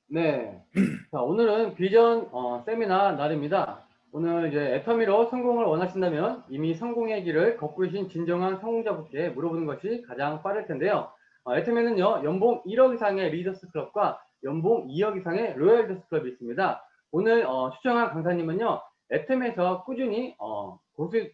네. 자, 오늘은 비전 세미나 날입니다. 오늘 이제 애터미로 성공을 원하신다면 이미 성공의 길을 걷고 계신 진정한 성공자분께 물어보는 것이 가장 빠를 텐데요. 애터미는요, 연봉 1억 이상의 리더스 클럽과 연봉 2억 이상의 로얄 리더스 클럽이 있습니다. 오늘 추천한 강사님은요, 애터미에서 꾸준히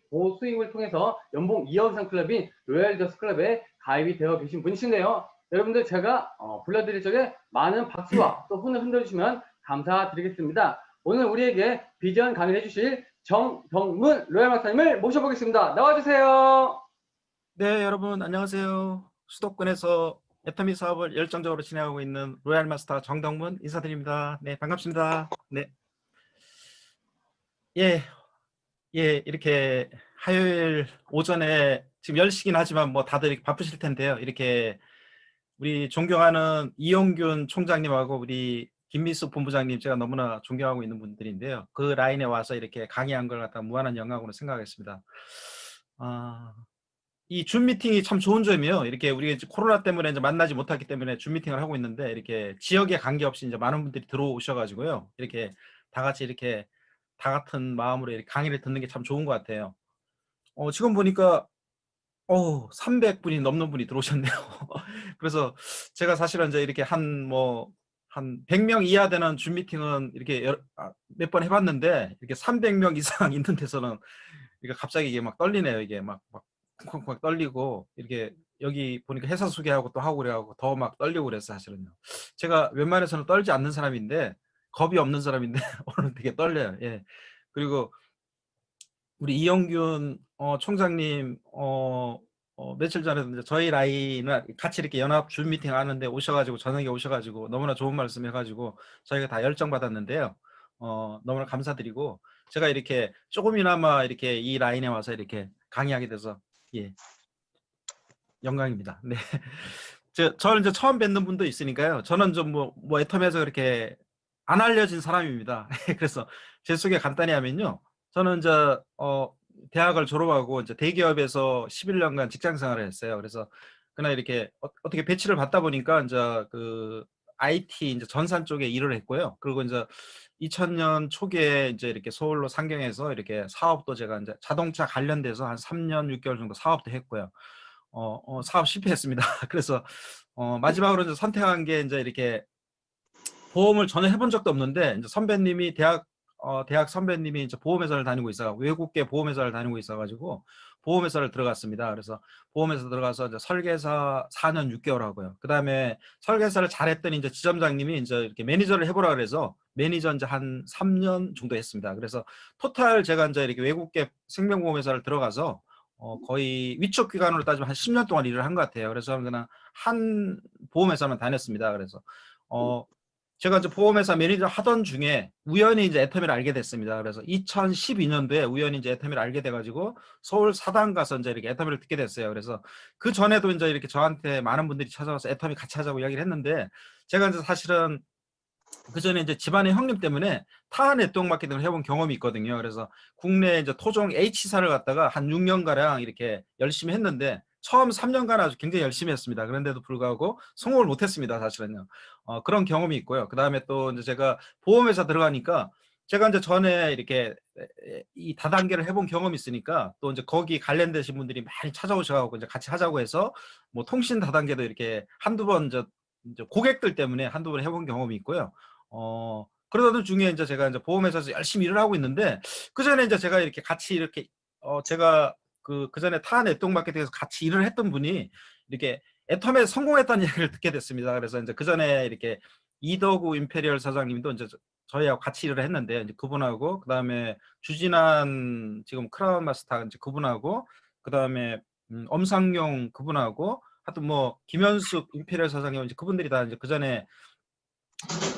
고수익을 통해서 연봉 2억 이상 클럽인 로얄 리더스 클럽에 가입이 되어 계신 분이신데요. 여러분들 제가 불러드릴 적에 많은 박수와 또 손을 흔들어주시면 감사드리겠습니다. 오늘 우리에게 비전 강의를 해주실 정덕문 로얄 박사님을 모셔보겠습니다. 나와주세요. 네, 여러분 안녕하세요. 수도권에서 애터미 사업을 열정적으로 진행하고 있는 로얄 마스터 정덕문 인사드립니다. 네, 반갑습니다. 네. 예, 이렇게 화요일 오전에 지금 10시긴 하지만 뭐 다들 이렇게 바쁘실 텐데요. 이렇게 우리 존경하는 이용균 총장님하고 우리 김미숙 본부장님 제가 너무나 존경하고 있는 분들인데요. 그 라인에 와서 이렇게 강의한 걸 갖다 무한한 영광으로 생각하겠습니다. 이 줌 미팅이 참 좋은 점이요. 이렇게 우리가 이제 코로나 때문에 이제 만나지 못했기 때문에 줌 미팅을 하고 있는데 이렇게 지역에 관계없이 이제 많은 분들이 들어오셔가지고요. 이렇게 다 같이 이렇게 다 같은 마음으로 이렇게 강의를 듣는 게 참 좋은 것 같아요. 지금 보니까 300분이 넘는 분이 들어오셨네요. 그래서 제가 사실은 이제 이렇게 한 100명 이하 되는 줌 미팅은 이렇게 몇 번 해봤는데 이렇게 300명 이상 있는 데서는 이게 갑자기 이게 막 떨리네요. 이게 막 쿵쿵쿵 떨리고 이렇게 여기 보니까 회사 소개하고 또 하고 그래가지고 더 막 떨리고 그랬어 사실은요. 제가 웬만해서는 떨지 않는 사람인데 겁이 없는 사람인데 오늘 되게 떨려요. 예. 그리고 우리 이영균 총장님 며칠 전에 이제 저희 라인을 같이 이렇게 연합 줌 미팅 하는데 오셔가지고 저녁에 오셔가지고 너무나 좋은 말씀 해가지고 저희가 다 열정 받았는데요. 너무나 감사드리고 제가 이렇게 조금이나마 이렇게 이 라인에 와서 이렇게 강의하게 돼서 예, 영광입니다. 네. 저는 이제 처음 뵙는 분도 있으니까요. 저는 좀 뭐 애터미에서 그렇게 안 알려진 사람입니다. 그래서 제 소개 간단히 하면요. 저는 이제 대학을 졸업하고 이제 대기업에서 11년간 직장 생활을 했어요. 그래서 그날 이렇게 어떻게 배치를 받다 보니까 이제 그 IT 이제 전산 쪽에 일을 했고요. 그리고 이제 2000년 초기에 이제 이렇게 서울로 상경해서 이렇게 사업도 제가 이제 자동차 관련돼서 한 3년 6개월 정도 사업도 했고요. 사업 실패했습니다. 그래서 마지막으로 이제 선택한 게 이제 이렇게 보험을 전혀 해본 적도 없는데 이제 선배님이 대학 선배님이 이제 보험회사를 다니고 있어 외국계 보험회사를 다니고 있어가지고 보험회사를 들어갔습니다. 그래서 보험회사 들어가서 이제 설계사 4년 6개월 하고요. 그 다음에 설계사를 잘했더니 이제 지점장님이 이제 이렇게 매니저를 해보라 그래서 매니저 이제 한 3년 정도 했습니다. 그래서 토탈 제가 이제 이렇게 외국계 생명보험회사를 들어가서 거의 위촉 기간으로 따지면 한 10년 동안 일을 한 것 같아요. 그래서 저는 그냥 한 보험회사만 다녔습니다. 그래서 제가 이제 보험회사 매니저 하던 중에 우연히 이제 애터미를 알게 됐습니다. 그래서 2012년도에 우연히 이제 애터미를 알게 돼가지고 서울 사당 가서 이제 이렇게 애터미를 듣게 됐어요. 그래서 그 전에도 이제 이렇게 저한테 많은 분들이 찾아와서 애터미 같이 하자고 이야기를 했는데 제가 이제 사실은 그 전에 이제 집안의 형님 때문에 타 네트워크 마케팅을 해본 경험이 있거든요. 그래서 국내 이제 토종 H사를 갖다가 한 6년가량 이렇게 열심히 했는데 처음 3년간 아주 굉장히 열심히 했습니다. 그런데도 불구하고 성공을 못했습니다. 사실은요. 그런 경험이 있고요. 그 다음에 또 이제 제가 보험회사 들어가니까 제가 이제 전에 이렇게 이 다단계를 해본 경험이 있으니까 또 이제 거기 관련되신 분들이 많이 찾아오셔가지고 이제 같이 하자고 해서 뭐 통신 다단계도 이렇게 한두 번 이제 고객들 때문에 한두 번 해본 경험이 있고요. 그러던 중에 이제 제가 이제 보험회사에서 열심히 일을 하고 있는데 그 전에 이제 제가 이렇게 같이 이렇게 제가 그 전에 타 네트워크 마케팅에서 같이 일을 했던 분이 이렇게 애텀에 성공했다는 얘기를 듣게 됐습니다. 그래서 이제 그 전에 이렇게 이더구 임페리얼 사장님도 이제 저희하고 같이 일을 했는데 이제 그분하고 그 다음에 주진한 지금 크라운 마스터 이제 그분하고 그 다음에 엄상용 그분하고 하여튼 뭐 김현숙 임페리얼 사장님 이제 그분들이 다 이제 그 전에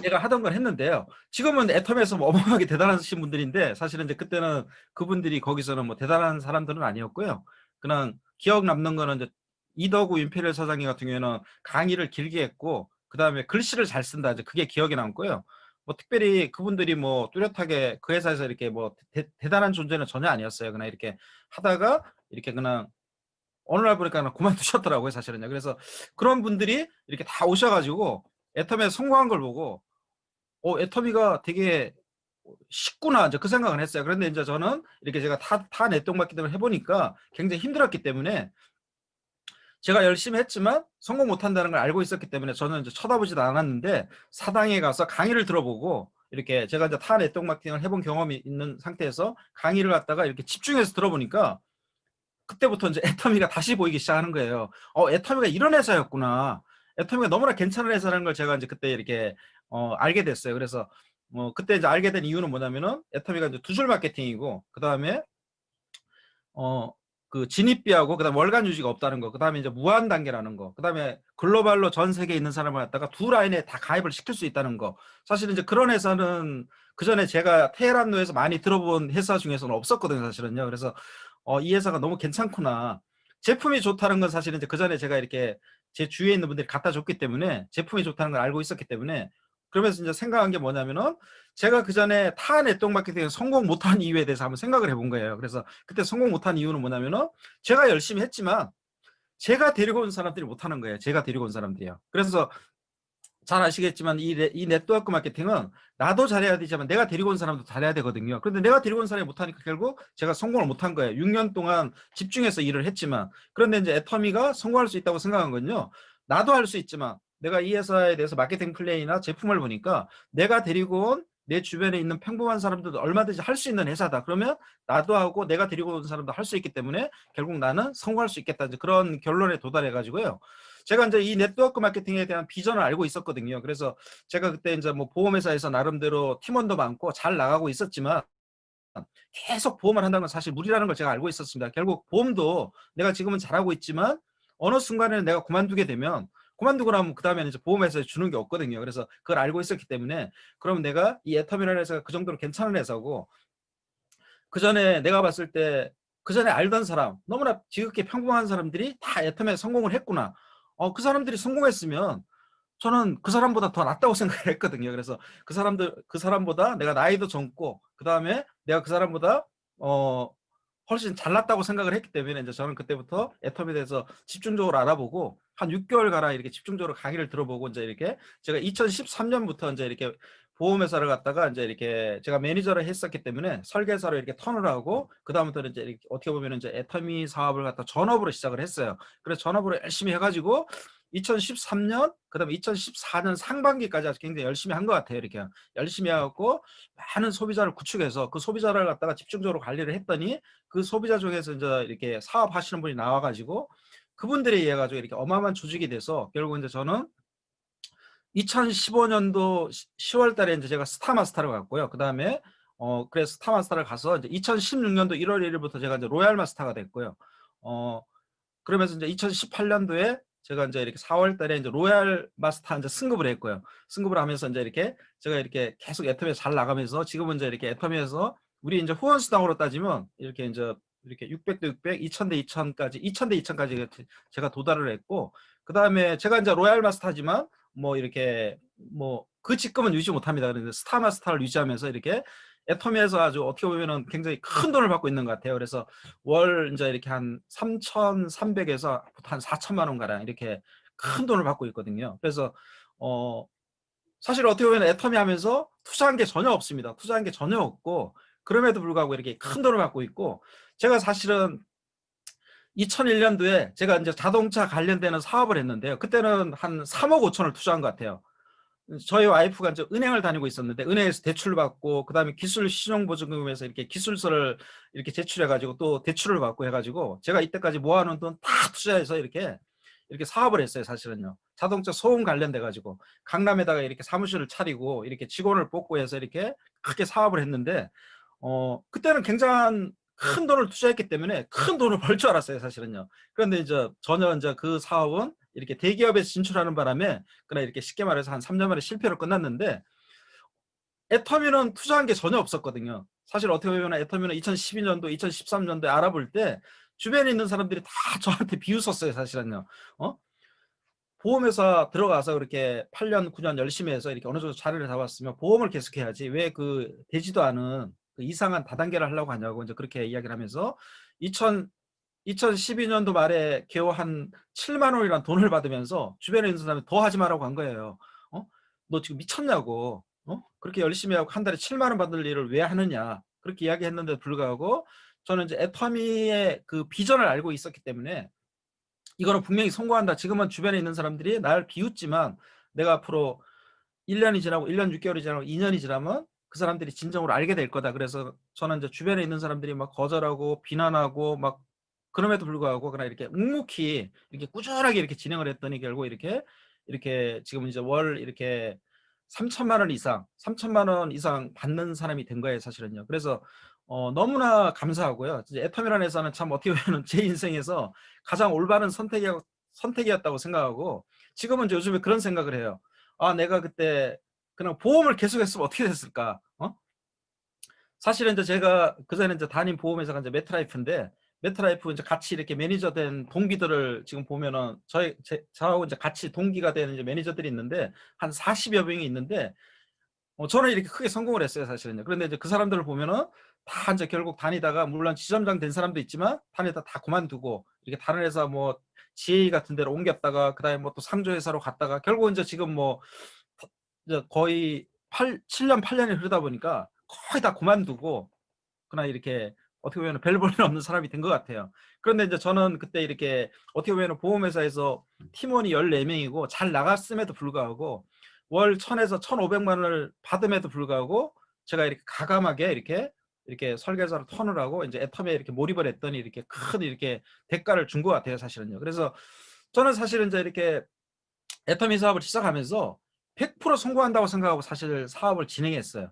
제가 하던 걸 했는데요. 지금은 애텀에서 뭐 어마어마하게 대단하신 분들인데 사실은 이제 그때는 그분들이 거기서는 뭐 대단한 사람들은 아니었고요. 그냥 기억 남는 거는 이제 이더구 임페리얼 사장님 같은 경우에는 강의를 길게 했고 그 다음에 글씨를 잘 쓴다 이제 그게 기억에 남고요. 뭐 특별히 그분들이 뭐 뚜렷하게 그 회사에서 이렇게 뭐 대단한 존재는 전혀 아니었어요. 그냥 이렇게 하다가 이렇게 그냥 어느 날 보니까 그냥 그만두셨더라고요, 사실은요. 그래서 그런 분들이 이렇게 다 오셔가지고 애텀에 성공한 걸 보고 애터미가 되게 쉽구나 이제 그 생각을 했어요. 그런데 이제 저는 이렇게 제가 타 내똥 때문에 해보니까 굉장히 힘들었기 때문에 제가 열심히 했지만 성공 못한다는 걸 알고 있었기 때문에 저는 이제 쳐다보지도 않았는데 사당에 가서 강의를 들어보고 이렇게 제가 이제 타 내똥 마케팅을 해본 경험이 있는 상태에서 강의를 갖다가 이렇게 집중해서 들어보니까 그때부터 이제 애터미가 다시 보이기 시작하는 거예요. 애터미가 이런 회사였구나. 애터미가 너무나 괜찮은 회사라는 걸 제가 이제 그때 이렇게 알게 됐어요. 그래서 그때 이제 알게 된 이유는 뭐냐면은 애터미가 이제 두 줄 마케팅이고 그 다음에 그 진입비하고 그다음 월간 유지가 없다는 거, 그다음에 이제 무한 단계라는 거, 그다음에 글로벌로 전 세계에 있는 사람을 갖다가 두 라인에 다 가입을 시킬 수 있다는 거. 사실은 이제 그런 회사는 그 전에 제가 테헤란로에서 많이 들어본 회사 중에서는 없었거든요, 사실은요. 그래서 이 회사가 너무 괜찮구나. 제품이 좋다는 건 사실은 이제 그 전에 제가 이렇게 제 주위에 있는 분들이 갖다 줬기 때문에 제품이 좋다는 걸 알고 있었기 때문에 그러면서 이제 생각한 게 뭐냐면은 제가 그 전에 타 네트워크 마케팅에 성공 못한 이유에 대해서 한번 생각을 해본 거예요. 그래서 그때 성공 못한 이유는 뭐냐면은 제가 열심히 했지만 제가 데리고 온 사람들이 못하는 거예요. 제가 데리고 온 사람들이요. 그래서 잘 아시겠지만 이 네트워크 마케팅은 나도 잘해야 되지만 내가 데리고 온 사람도 잘해야 되거든요. 그런데 내가 데리고 온 사람이 못하니까 결국 제가 성공을 못한 거예요. 6년 동안 집중해서 일을 했지만. 그런데 이제 애터미가 성공할 수 있다고 생각한 건요. 나도 할 수 있지만 내가 이 회사에 대해서 마케팅 플레이나 제품을 보니까 내가 데리고 온 내 주변에 있는 평범한 사람들도 얼마든지 할 수 있는 회사다. 그러면 나도 하고 내가 데리고 온 사람도 할 수 있기 때문에 결국 나는 성공할 수 있겠다. 이제 그런 결론에 도달해 가지고요. 제가 이제 이 네트워크 마케팅에 대한 비전을 알고 있었거든요. 그래서 제가 그때 이제 뭐 보험회사에서 나름대로 팀원도 많고 잘 나가고 있었지만 계속 보험을 한다는 건 사실 무리라는 걸 제가 알고 있었습니다. 결국 보험도 내가 지금은 잘하고 있지만 어느 순간에는 내가 그만두게 되면 그만두고 나면 그 다음에는 이제 보험회사에 주는 게 없거든요. 그래서 그걸 알고 있었기 때문에 그럼 내가 이 애터미널 회사가 그 정도로 괜찮은 회사고 그 전에 내가 봤을 때 그 전에 알던 사람 너무나 지극히 평범한 사람들이 다 애터미에 성공을 했구나. 그 사람들이 성공했으면 저는 그 사람보다 더 낫다고 생각을 했거든요. 그래서 그 사람보다 내가 나이도 젊고, 그 다음에 내가 그 사람보다, 훨씬 잘났다고 생각을 했기 때문에 이제 저는 그때부터 애텀에 대해서 집중적으로 알아보고, 한 6개월가량 이렇게 집중적으로 강의를 들어보고, 이제 이렇게 제가 2013년부터 이제 이렇게 보험회사를 갔다가 이제 이렇게 제가 매니저를 했었기 때문에 설계사로 이렇게 턴을 하고, 그다음부터는 이제 이렇게 어떻게 보면 이제 애터미 사업을 갖다 전업으로 시작을 했어요. 그래서 전업으로 열심히 해가지고, 2013년, 그 다음에 2014년 상반기까지 아주 굉장히 열심히 한 것 같아요. 이렇게 열심히 하고 많은 소비자를 구축해서 그 소비자를 갖다가 집중적으로 관리를 했더니 그 소비자 중에서 이제 이렇게 사업하시는 분이 나와가지고 그분들에 의해 가지고 이렇게 어마어마한 조직이 돼서 결국 이제 저는 2015년도 10월 달에 이제 제가 스타마스터를 갔고요. 그 다음에 그래서 스타마스터를 가서 이제 2016년도 1월 1일부터 제가 이제 로얄 마스터가 됐고요. 그러면서 이제 2018년도에 제가 이제 이렇게 4월 달에 이제 로얄 마스터 이제 승급을 했고요. 승급을 하면서 이제 이렇게 제가 이렇게 계속 애터미에서 잘 나가면서 지금은 이제 이렇게 애터미에서 우리 이제 후원 수당으로 따지면 이렇게 이제 이렇게 600대 600, 2000대 2000까지 2000대 2000까지 제가 도달을 했고 그다음에 제가 이제 로얄 마스터지만 뭐 이렇게 뭐 그 직급은 유지 못합니다. 그래서 스타 마스터를 유지하면서 이렇게 애터미에서 아주 어떻게 보면은 굉장히 큰 돈을 받고 있는 것 같아요. 그래서 월 이제 이렇게 한 3,300에서 한 4천만 원 가량 이렇게 큰 돈을 받고 있거든요. 그래서 사실 어떻게 보면 애터미 하면서 투자한 게 전혀 없습니다. 투자한 게 전혀 없고 그럼에도 불구하고 이렇게 큰 돈을 받고 있고 제가 사실은 2001년도에 제가 이제 자동차 관련되는 사업을 했는데요. 그때는 한 3억 5천을 투자한 것 같아요. 저희 와이프가 이제 은행을 다니고 있었는데 은행에서 대출을 받고 그다음에 기술 신용보증금에서 이렇게 기술서를 이렇게 제출해 가지고 또 대출을 받고 해 가지고 제가 이때까지 모아놓은 돈 다 투자해서 이렇게 사업을 했어요. 사실은요. 자동차 소음 관련돼 가지고 강남에다가 이렇게 사무실을 차리고 이렇게 직원을 뽑고 해서 이렇게 크게 사업을 했는데 그때는 굉장한 큰 돈을 투자했기 때문에 큰 돈을 벌 줄 알았어요. 사실은요. 그런데 이제 전혀 이제 그 사업은 이렇게 대기업에 진출하는 바람에 그냥 이렇게 쉽게 말해서 한 3년 만에 실패로 끝났는데 애터미는 투자한 게 전혀 없었거든요. 사실 어떻게 보면 애터미는 2012년도, 2013년도에 알아볼 때 주변에 있는 사람들이 다 저한테 비웃었어요. 사실은요. 보험회사 들어가서 그렇게 8년, 9년 열심히 해서 이렇게 어느 정도 자리를 잡았으면 보험을 계속해야지 왜 그 되지도 않은 그 이상한 다단계를 하려고 하냐고 이제 그렇게 이야기를 하면서 2012년도 말에 겨우 한 7만 원이란 돈을 받으면서 주변에 있는 사람이 더 하지 말라고 한 거예요. 너 지금 미쳤냐고. 그렇게 열심히 하고 한 달에 7만 원 받을 일을 왜 하느냐 그렇게 이야기했는데도 불구하고 저는 이제 애터미의 그 비전을 알고 있었기 때문에 이거는 분명히 성공한다. 지금은 주변에 있는 사람들이 날 비웃지만 내가 앞으로 1년이 지나고 1년 6개월이 지나고 2년이 지나면 그 사람들이 진정으로 알게 될 거다. 그래서 저는 이제 주변에 있는 사람들이 막 거절하고 비난하고 막 그럼에도 불구하고 그냥 이렇게 묵묵히 이렇게 꾸준하게 이렇게 진행을 했더니 결국 이렇게 지금 이제 월 이렇게 3천만 원 이상, 3천만 원 이상 받는 사람이 된 거예요, 사실은요. 그래서 너무나 감사하고요. 이제 애터미란 회사는 참 어떻게 보면 제 인생에서 가장 올바른 선택이었다고 생각하고 지금은 이제 요즘에 그런 생각을 해요. 아, 내가 그때 그냥 보험을 계속했으면 어떻게 됐을까? 사실은 이제 제가 그전에 이제 다닌 보험회사가 이제 메트라이프인데 메트라이프 이제 같이 이렇게 매니저 된 동기들을 지금 보면은 저하고 이제 같이 동기가 되는 이제 매니저들이 있는데 한 40여 명이 있는데 저는 이렇게 크게 성공을 했어요, 사실은요. 그런데 이제 그 사람들을 보면은 다 이제 결국 다니다가 물론 지점장 된 사람도 있지만 다니다 다 그만두고 이렇게 다른 회사 뭐 GA 같은 데로 옮겼다가 그다음에 뭐 또 상조회사로 갔다가 결국 이제 지금 뭐 이제 거의 7년 8년이 흐르다 보니까 거의 다 그만두고 그냥 이렇게 어떻게 보면 별 볼 일 없는 사람이 된 것 같아요. 그런데 이제 저는 그때 이렇게 어떻게 보면 보험회사에서 팀원이 14명이고 잘 나갔음에도 불구하고 월 1000에서 1500만 원을 받음에도 불구하고 제가 이렇게 가감하게 이렇게 설계사로 턴을 하고 이제 애터미에 이렇게 몰입을 했더니 이렇게 큰 이렇게 대가를 준 것 같아요, 사실은요. 그래서 저는 사실은 이제 이렇게 애터미 사업을 시작하면서 100% 성공한다고 생각하고 사실 사업을 진행했어요.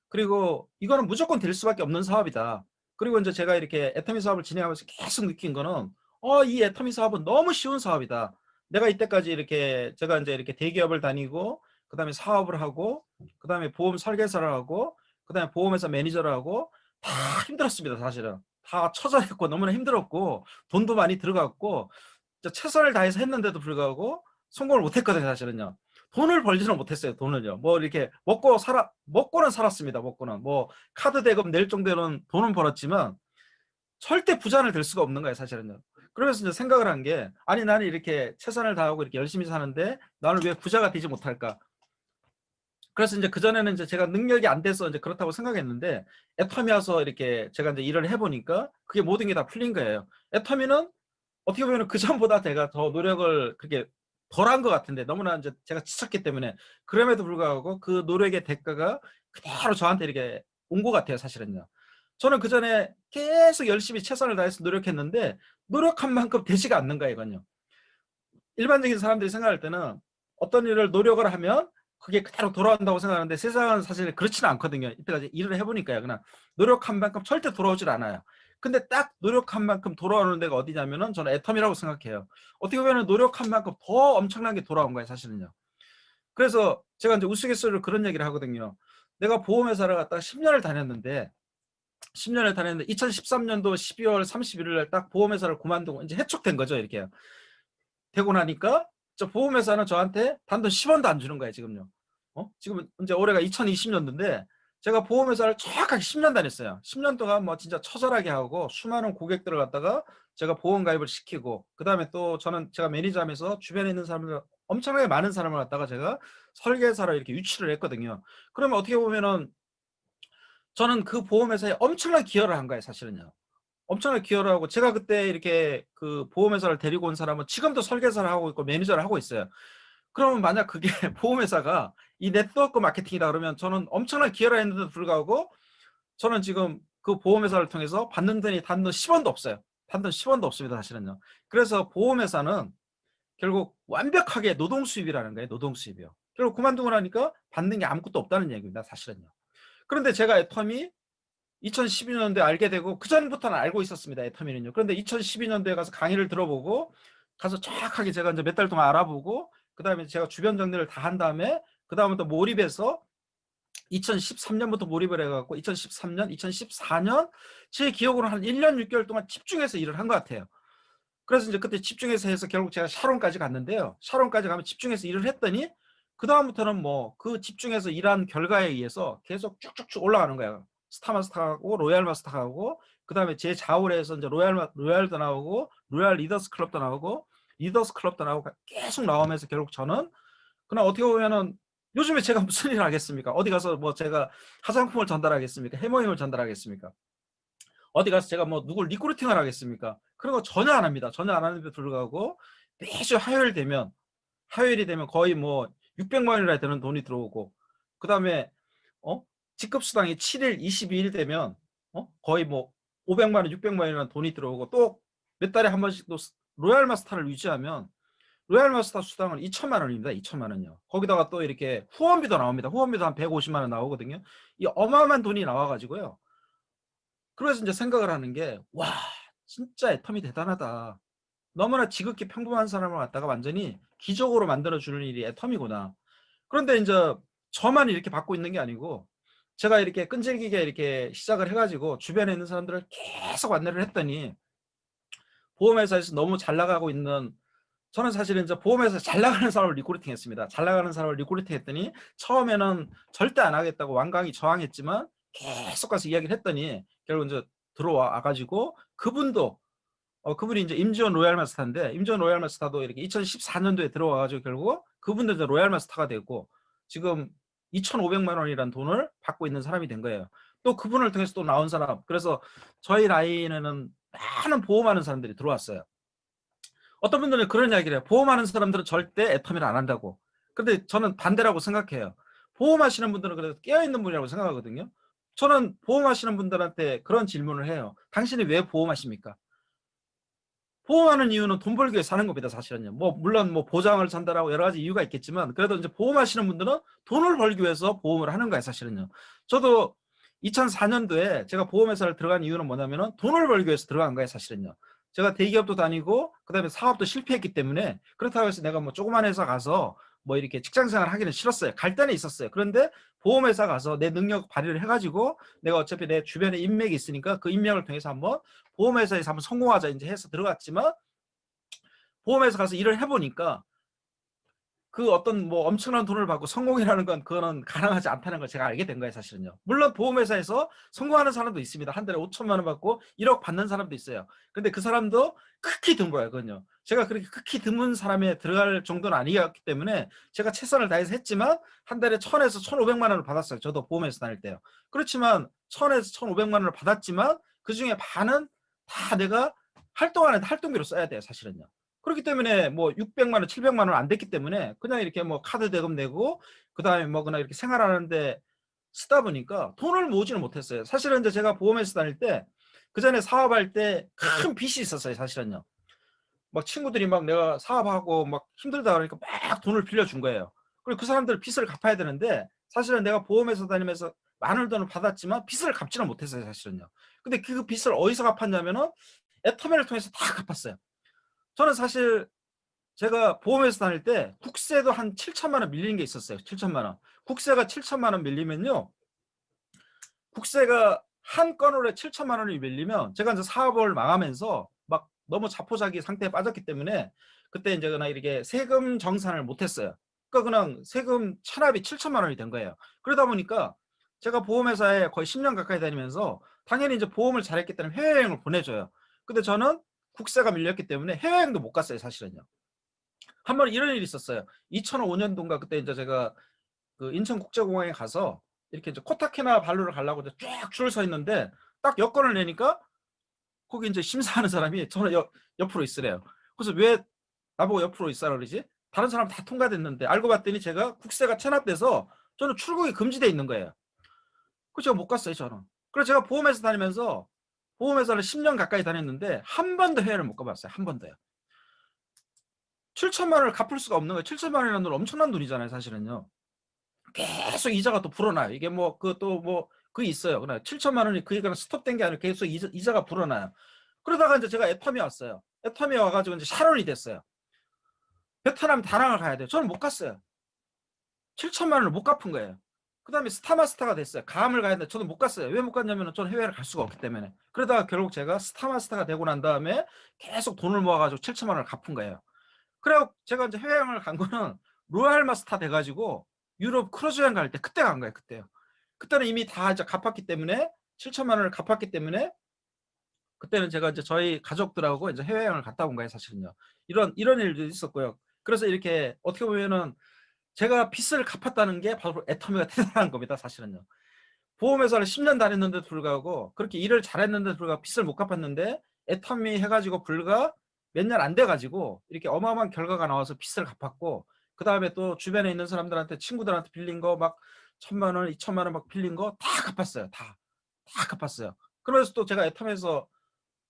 그리고 이거는 무조건 될 수밖에 없는 사업이다. 그리고 이제 제가 이렇게 애터미 사업을 진행하면서 계속 느낀 거는 이 애터미 사업은 너무 쉬운 사업이다. 내가 이때까지 이렇게 제가 이제 이렇게 대기업을 다니고 그다음에 사업을 하고 그다음에 보험 설계사를 하고 그다음에 보험회사 매니저를 하고 다 힘들었습니다, 사실은. 다 처절했고 너무나 힘들었고 돈도 많이 들어갔고 최선을 다해서 했는데도 불구하고 성공을 못했거든요, 사실은요. 돈을 벌지는 못했어요, 돈을요. 뭐 이렇게 먹고는 살았습니다, 먹고는. 뭐 카드 대금 낼 정도는 돈은 벌었지만 절대 부자는 될 수가 없는 거예요, 사실은요. 그러면서 이제 생각을 한 게 아니 나는 이렇게 최선을 다하고 이렇게 열심히 사는데 나는 왜 부자가 되지 못할까? 그래서 이제 그전에는 이제 제가 능력이 안 돼서 이제 그렇다고 생각했는데 애터미 와서 이렇게 제가 이제 일을 해보니까 그게 모든 게 다 풀린 거예요. 애터미는 어떻게 보면 그전보다 제가 더 노력을 그렇게 덜 한 것 같은데 너무나 이제 제가 지쳤기 때문에 그럼에도 불구하고 그 노력의 대가가 그대로 저한테 이렇게 온 것 같아요, 사실은요. 저는 그전에 계속 열심히 최선을 다해서 노력했는데 노력한 만큼 되지가 않는 거예요, 이건요. 일반적인 사람들이 생각할 때는 어떤 일을 노력을 하면 그게 그대로 돌아온다고 생각하는데 세상은 사실 그렇지는 않거든요. 이때까지 일을 해보니까요. 그냥 노력한 만큼 절대 돌아오질 않아요. 근데 딱 노력한 만큼 돌아오는 데가 어디냐면은 저는 애텀이라고 생각해요. 어떻게 보면 노력한 만큼 더 엄청나게 돌아온 거예요, 사실은요. 그래서 제가 이제 우스갯소리로 그런 얘기를 하거든요. 내가 보험회사를 갖다가 10년을 다녔는데 10년을 다녔는데 2013년도 12월 31일 날 딱 보험회사를 그만두고 이제 해촉된 거죠, 이렇게. 되고 나니까 저 보험회사는 저한테 단돈 10원도 안 주는 거예요, 지금요. 지금 이제 올해가 2020년도인데 제가 보험회사를 정확하게 10년 다녔어요. 10년 동안 뭐 진짜 처절하게 하고 수많은 고객들을 갖다가 제가 보험 가입을 시키고 그다음에 또 저는 제가 매니저하면서 주변에 있는 사람들 엄청나게 많은 사람을 갖다가 제가 설계사로 이렇게 유치를 했거든요. 그러면 어떻게 보면은 저는 그 보험회사에 엄청나게 기여를 한 거예요, 사실은요. 엄청나게 기여를 하고 제가 그때 이렇게 그 보험회사를 데리고 온 사람은 지금도 설계사를 하고 있고 매니저를 하고 있어요. 그러면 만약 그게 보험회사가 이 네트워크 마케팅이다 그러면 저는 엄청나게 기여를 했는데도 불구하고 저는 지금 그 보험회사를 통해서 받는 돈이 단돈 10원도 없어요. 단돈 10원도 없습니다, 사실은요. 그래서 보험회사는 결국 완벽하게 노동 수입이라는 거예요, 노동 수입이요. 결국 그만두고 나니까 받는 게 아무것도 없다는 얘기입니다, 사실은요. 그런데 제가 애텀이 2012년도에 알게 되고 그전부터는 알고 있었습니다, 애터미는요. 그런데 2012년도에 가서 강의를 들어보고 가서 정확하게 제가 이제 몇 달 동안 알아보고 그다음에 제가 주변 정리를 다 한 다음에 그다음부터 몰입해서 2013년부터 몰입을 해갖고 2013년, 2014년 제 기억으로 한 1년 6개월 동안 집중해서 일을 한 것 같아요. 그래서 이제 그때 집중해서 해서 결국 제가 샤론까지 갔는데요. 샤론까지 가면 집중해서 일을 했더니 그다음부터는 뭐 그 집중해서 일한 결과에 의해서 계속 쭉쭉쭉 올라가는 거예요. 스타마스터하고 로얄 마스터하고 그다음에 제 좌우에서 이제 로얄도 나오고 로얄 리더스 클럽도 나오고 리더스 클럽도 나오고 계속 나오면서 결국 저는 그냥 어떻게 보면은 요즘에 제가 무슨 일을 하겠습니까? 어디 가서 뭐 제가 화장품을 전달하겠습니까? 해모임을 전달하겠습니까? 어디 가서 제가 뭐 누굴 리크루팅을 하겠습니까? 그런 거 전혀 안 합니다. 전혀 안 하는데도 불구하고 매주 화요일이 되면 거의 뭐 600만 원이나 되는 돈이 들어오고, 그다음에 직급 수당이 7일, 22일 되면 거의 뭐 500만 원, 600만 원이라는 돈이 들어오고, 또 몇 달에 한 번씩 또 로얄 마스터를 유지하면 로얄 마스터 수당은 2천만 원입니다. 2천만 원요. 거기다가 또 이렇게 후원비도 나옵니다. 후원비도 한 150만 원 나오거든요. 이 어마어마한 돈이 나와가지고요. 그래서 이제 생각을 하는 게, 와, 진짜 애텀이 대단하다. 너무나 지극히 평범한 사람을 갖다가 완전히 기적으로 만들어주는 일이 애텀이구나. 그런데 이제 저만 이렇게 받고 있는 게 아니고, 제가 이렇게 끈질기게 이렇게 시작을 해가지고 주변에 있는 사람들을 계속 안내를 했더니, 보험회사에서 너무 잘 나가고 있는, 저는 사실은 이제 보험회사 잘 나가는 사람을 리크루팅 했습니다. 잘 나가는 사람을 리크루팅 했더니, 처음에는 절대 안 하겠다고 완강히 저항했지만 계속 가서 이야기를 했더니 결국 이제 들어와 가지고, 그분이 이제 임지원 로얄 마스터인데, 임지원 로얄 마스터도 이렇게 2014년도에 들어와 가지고 결국 그분도 이제 로얄 마스터가 되고 지금 2,500만 원이라는 돈을 받고 있는 사람이 된 거예요. 또 그분을 통해서 또 나온 사람, 그래서 저희 라인에는 많은 보험하는 사람들이 들어왔어요. 어떤 분들은 그런 이야기를 해요. 보험하는 사람들은 절대 애터미를 안 한다고. 근데 저는 반대라고 생각해요. 보험하시는 분들은 그래도 깨어있는 분이라고 생각하거든요. 저는 보험하시는 분들한테 그런 질문을 해요. 당신이 왜 보험하십니까? 보험하는 이유는 돈 벌기 위해 사는 겁니다, 사실은요. 뭐 물론 뭐 보장을 전달하고 여러 가지 이유가 있겠지만, 그래도 이제 보험하시는 분들은 돈을 벌기 위해서 보험을 하는 거예요, 사실은요. 저도 2004년도에 제가 보험회사를 들어간 이유는 뭐냐면은 돈을 벌기 위해서 들어간 거예요, 사실은요. 제가 대기업도 다니고 그다음에 사업도 실패했기 때문에, 그렇다고 해서 내가 뭐 조그만 회사 가서 뭐 이렇게 직장 생활 하기는 싫었어요. 갈 때는 있었어요. 그런데 보험회사 가서 내 능력 발휘를 해가지고, 내가 어차피 내 주변에 인맥이 있으니까 그 인맥을 통해서 한번 보험회사에서 한번 성공하자 이제 해서 들어갔지만, 보험회사 가서 일을 해보니까 그 어떤 뭐 엄청난 돈을 받고 성공이라는 건 그거는 가능하지 않다는 걸 제가 알게 된 거예요, 사실은요. 물론 보험회사에서 성공하는 사람도 있습니다. 한 달에 5천만 원 받고 1억 받는 사람도 있어요. 근데 그 사람도 극히 드물어요, 그건요. 제가 그렇게 극히 드문 사람에 들어갈 정도는 아니었기 때문에 제가 최선을 다해서 했지만 한 달에 1,000에서 1,500만 원을 받았어요. 저도 보험회사 다닐 때요. 그렇지만 1,000에서 1,500만 원을 받았지만 그중에 반은 다 내가 활동하는데 활동비로 써야 돼요, 사실은요. 그렇기 때문에 뭐 600만 원, 700만 원 안 됐기 때문에 그냥 이렇게 뭐 카드 대금 내고 그다음에 뭐 그냥 이렇게 생활하는데 쓰다 보니까 돈을 모으지는 못했어요. 사실은 이제 제가 보험회사 다닐 때, 그 전에 사업할 때 큰 빚이 있었어요, 사실은요. 막 친구들이 막 내가 사업하고 막 힘들다 그러니까 막 돈을 빌려준 거예요. 그리고 그 사람들 빚을 갚아야 되는데, 사실은 내가 보험회사 다니면서 많은 돈을 받았지만 빚을 갚지는 못했어요, 사실은요. 근데 그 빚을 어디서 갚았냐면은 애터미를 통해서 다 갚았어요. 저는 사실 제가 보험회사 다닐 때 국세도 한 7천만 원 밀리는 게 있었어요. 7천만 원. 국세가 7천만 원 밀리면요. 국세가 한 건으로 7천만 원이 밀리면, 제가 이제 사업을 망하면서 막 너무 자포자기 상태에 빠졌기 때문에 그때 이제 그냥 이렇게 세금 정산을 못 했어요. 그러니까 그냥 세금 체납이 7천만 원이 된 거예요. 그러다 보니까 제가 보험회사에 거의 10년 가까이 다니면서 당연히 이제 보험을 잘했기 때문에 해외여행을 보내줘요. 근데 저는 국세가 밀렸기 때문에 해외여행도 못 갔어요, 사실은요. 한 번 이런 일이 있었어요. 2005년도인가 그때 이제 제가 그 인천국제공항에 가서 이렇게 이제 코타키나 발루를 가려고 이제 쫙 줄 서 있는데, 딱 여권을 내니까 거기 이제 심사하는 사람이 저는 옆으로 있으래요. 그래서 왜 나보고 옆으로 있으라 그러지? 다른 사람 다 통과됐는데. 알고 봤더니 제가 국세가 체납돼서 저는 출국이 금지돼 있는 거예요. 그래서 제가 못 갔어요, 저는. 그래서 제가 보험회사 다니면서 보험회사를 10년 가까이 다녔는데 한 번도 해외를 못 가봤어요. 한 번도요. 7천만 원을 갚을 수가 없는 거예요. 7천만 원이라는 돈 엄청난 돈이잖아요, 사실은요. 계속 이자가 또 불어나요. 이게 뭐 그 또 뭐 그 있어요. 그냥 7천만 원이 그러니까 스톱된 게 아니라 계속 이자가 불어나요. 그러다가 이제 제가 애텀이 왔어요. 애텀이 와가지고 이제 샤론이 됐어요. 베트남 다낭을 가야 돼요. 저는 못 갔어요. 7천만 원을 못 갚은 거예요. 그다음에 스타마스터가 됐어요. 감을 가야 되는데 저는 못 갔어요. 왜 못 갔냐면 저는 해외를 갈 수가 없기 때문에. 그러다가 결국 제가 스타마스터가 되고 난 다음에 계속 돈을 모아가지고 7천만 원을 갚은 거예요. 그래고 제가 이제 해외여행을 간 거는 로얄 마스터 돼가지고 유럽 크루즈 여행 갈 때 그때 간 거예요. 그때요. 그때는 이미 다 이제 갚았기 때문에, 7천만 원을 갚았기 때문에 그때는 제가 이제 저희 가족들하고 이제 해외여행을 갔다 온 거예요, 사실은요. 이런 일도 있었고요. 그래서 이렇게 어떻게 보면은 제가 빚을 갚았다는 게 바로 애터미가 대단한 겁니다. 사실은요. 보험회사를 10년 다녔는데도 불구하고 그렇게 일을 잘했는데도 불구하고 빚을 못 갚았는데 애터미 해가지고 불과 몇 년 안 돼가지고 이렇게 어마어마한 결과가 나와서 빚을 갚았고, 그 다음에 또 주변에 있는 사람들한테, 친구들한테 빌린 거 막 1,000만 원, 2,000만 원 막 빌린 거 다 갚았어요. 다 갚았어요. 그래서 또 제가 애터미에서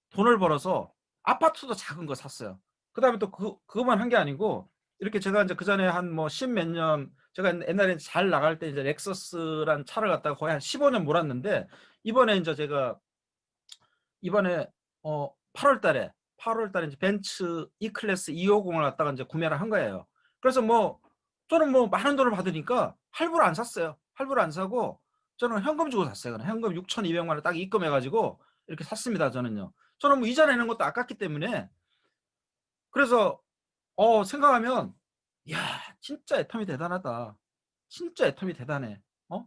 돈을 벌어서 아파트도 작은 거 샀어요. 그 다음에 또 그거만 한 게 아니고, 이렇게 제가 이제 그 전에 한 뭐 10몇 년, 제가 옛날에 잘 나갈 때 이제 렉서스란 차를 갖다가 거의 한 15년 몰았는데, 이번에 이제 제가 이번에 8월 달에 이제 벤츠 E클래스 250을 갖다가 이제 구매를 한 거예요. 그래서 뭐 저는 뭐 많은 돈을 받으니까 할부를 안 샀어요. 할부를 안 사고 저는 현금 주고 샀어요. 그냥 현금 6,200만 원 딱 입금해가지고 이렇게 샀습니다. 저는요. 저는 뭐 이자 내는 것도 아깝기 때문에. 그래서 생각하면, 야, 진짜 애텀이 대단하다. 진짜 애텀이 대단해.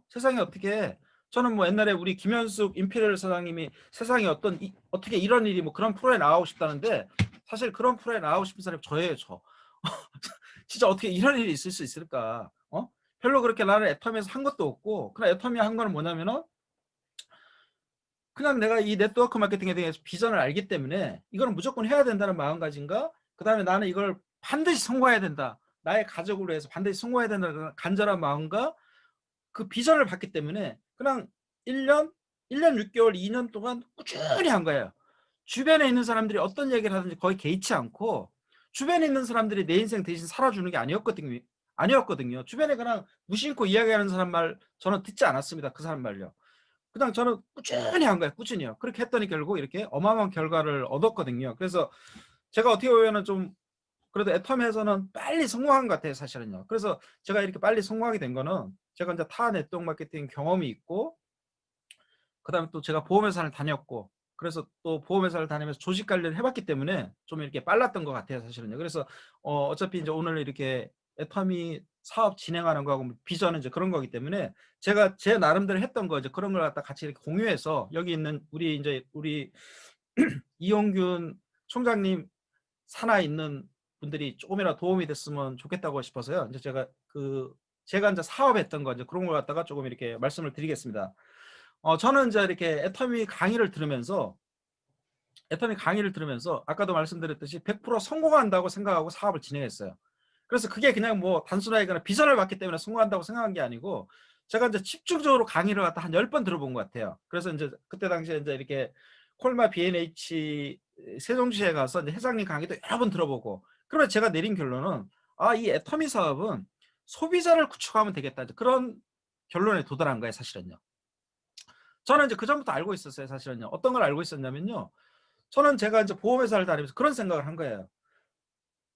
세상에 어떻게, 저는 뭐 옛날에 우리 김현숙 임페리얼 사장님이 세상에 어떻게 이런 일이 뭐 그런 프로에 나가고 싶다는데, 사실 그런 프로에 나가고 싶은 사람이 저예요, 저. 진짜 어떻게 이런 일이 있을 수 있을까? 별로 그렇게 나는 애텀에서 한 것도 없고, 그냥 애텀이 한 거는 뭐냐면은, 그냥 내가 이 네트워크 마케팅에 대해서 비전을 알기 때문에 이거는 무조건 해야 된다는 마음가짐과, 그 다음에 나는 이걸 반드시 성공해야 된다, 나의 가족을 위해서 반드시 성공해야 된다는 간절한 마음과 그 비전을 봤기 때문에 그냥 1년, 1년 6개월, 2년 동안 꾸준히 한 거예요. 주변에 있는 사람들이 어떤 얘기를 하든지 거의 개의치 않고, 주변에 있는 사람들이 내 인생 대신 살아주는 게 아니었거든요. 주변에 그냥 무심코 이야기하는 사람 말 저는 듣지 않았습니다. 그 사람 말요. 그냥 저는 꾸준히 한 거예요. 꾸준히요. 그렇게 했더니 결국 이렇게 어마어마한 결과를 얻었거든요. 그래서 제가 어떻게 보면은 좀 그래도 애텀에서는 빨리 성공한 것 같아요, 사실은요. 그래서 제가 이렇게 빨리 성공하게 된 거는 제가 이제 타 네트워크 마케팅 경험이 있고, 그다음에 또 제가 보험회사를 다녔고, 그래서 또 보험회사를 다니면서 조직 관리를 해봤기 때문에 좀 이렇게 빨랐던 것 같아요, 사실은요. 그래서 어차피 이제 오늘 이렇게 애터미 사업 진행하는 거하고 비전은 이제 그런 거기 때문에 제가 제 나름대로 했던 거 이제 그런 걸 갖다 같이 이렇게 공유해서 여기 있는 우리 이용균 총장님 산하에 있는 분들이 조금이라도 도움이 됐으면 좋겠다고 싶어서요. 이제 제가 이제 사업했던 거 이제 그런 걸 갖다가 조금 이렇게 말씀을 드리겠습니다. 저는 이제 이렇게 애터미 강의를 들으면서 아까도 말씀드렸듯이 100% 성공한다고 생각하고 사업을 진행했어요. 그래서 그게 그냥 뭐 단순하게 그냥 비전을 봤기 때문에 성공한다고 생각한 게 아니고, 제가 이제 집중적으로 강의를 갖다 한 10번 들어본 것 같아요. 그래서 이제 그때 당시에 이제 이렇게 콜마 B&H 세종시에 가서 이제 회장님 강의도 여러 번 들어보고, 그러면 제가 내린 결론은, 이 애터미 사업은 소비자를 구축하면 되겠다, 그런 결론에 도달한 거예요, 사실은요. 저는 이제 그전부터 알고 있었어요, 사실은요. 어떤 걸 알고 있었냐면요. 제가 이제 보험회사를 다니면서 그런 생각을 한 거예요.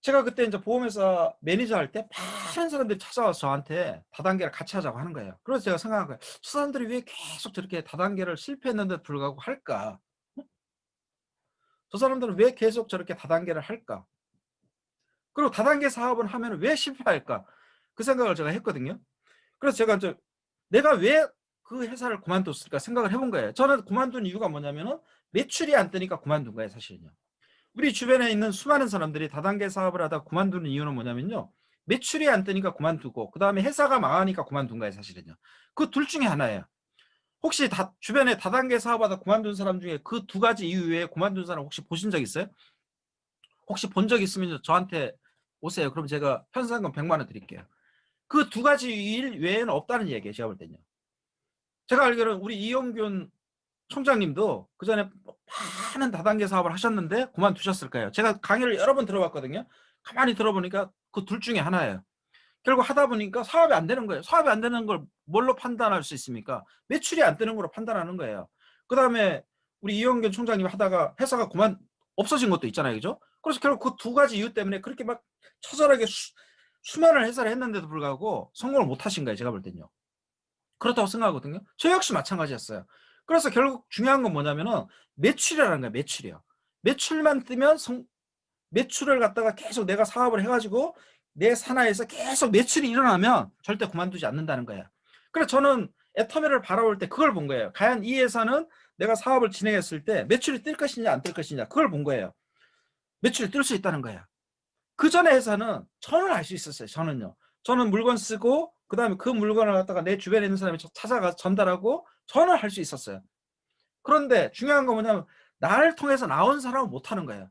제가 그때 이제 보험회사 매니저 할 때 많은 사람들이 찾아와서 저한테 다단계를 같이 하자고 하는 거예요. 그래서 제가 생각한 거예요. 저 사람들이 왜 계속 저렇게 다단계를 실패했는데 불구하고 할까? 저 사람들은 왜 계속 저렇게 다단계를 할까? 그리고 다단계 사업을 하면 왜 실패할까? 그 생각을 제가 했거든요. 그래서 제가 이제 내가 왜 그 회사를 그만뒀을까 생각을 해본 거예요. 저는 그만둔 이유가 뭐냐면은 매출이 안 뜨니까 그만둔 거예요, 사실은요. 우리 주변에 있는 수많은 사람들이 다단계 사업을 하다 그만두는 이유는 뭐냐면요. 매출이 안 뜨니까 그만두고, 그 다음에 회사가 망하니까 그만둔 거예요, 사실은요. 그 둘 중에 하나예요. 혹시 주변에 다단계 사업하다 그만둔 사람 중에 그 두 가지 이유 외에 그만둔 사람 혹시 보신 적 있어요? 혹시 본 적 있으면 저한테 오세요. 그럼 제가 현상금 100만 원 드릴게요. 그 두 가지 일 외에는 없다는 얘기예요, 제가 볼 때는요. 제가 알기로는 우리 이용균 총장님도 그 전에 많은 다단계 사업을 하셨는데 그만두셨을 거예요. 제가 강의를 여러 번 들어봤거든요. 가만히 들어보니까 그 둘 중에 하나예요. 결국 하다 보니까 사업이 안 되는 거예요. 사업이 안 되는 걸 뭘로 판단할 수 있습니까? 매출이 안 되는 걸로 판단하는 거예요. 그 다음에 우리 이용균 총장님 하다가 회사가 없어진 것도 있잖아요. 그죠? 그래서 결국 그 두 가지 이유 때문에 그렇게 막 처절하게 수많은 회사를 했는데도 불구하고 성공을 못 하신 거예요. 제가 볼 때는요. 그렇다고 생각하거든요. 저 역시 마찬가지였어요. 그래서 결국 중요한 건 뭐냐면은 매출이라는 거예요. 매출이요. 매출만 뜨면 매출을 갖다가 계속 내가 사업을 해가지고 내 산하에서 계속 매출이 일어나면 절대 그만두지 않는다는 거예요. 그래서 저는 애터미를 바라볼 때 그걸 본 거예요. 과연 이 회사는 내가 사업을 진행했을 때 매출이 뜰 것이냐 안 뜰 것이냐, 그걸 본 거예요. 매출이 뜰 수 있다는 거예요. 그 전에 회사는 저는 알 수 있었어요. 저는요. 저는 물건 쓰고 그다음에 그 물건을 갖다가 내 주변에 있는 사람이 찾아가서 전달하고 저는 할 수 있었어요. 그런데 중요한 건 뭐냐면 나를 통해서 나온 사람은 못하는 거예요.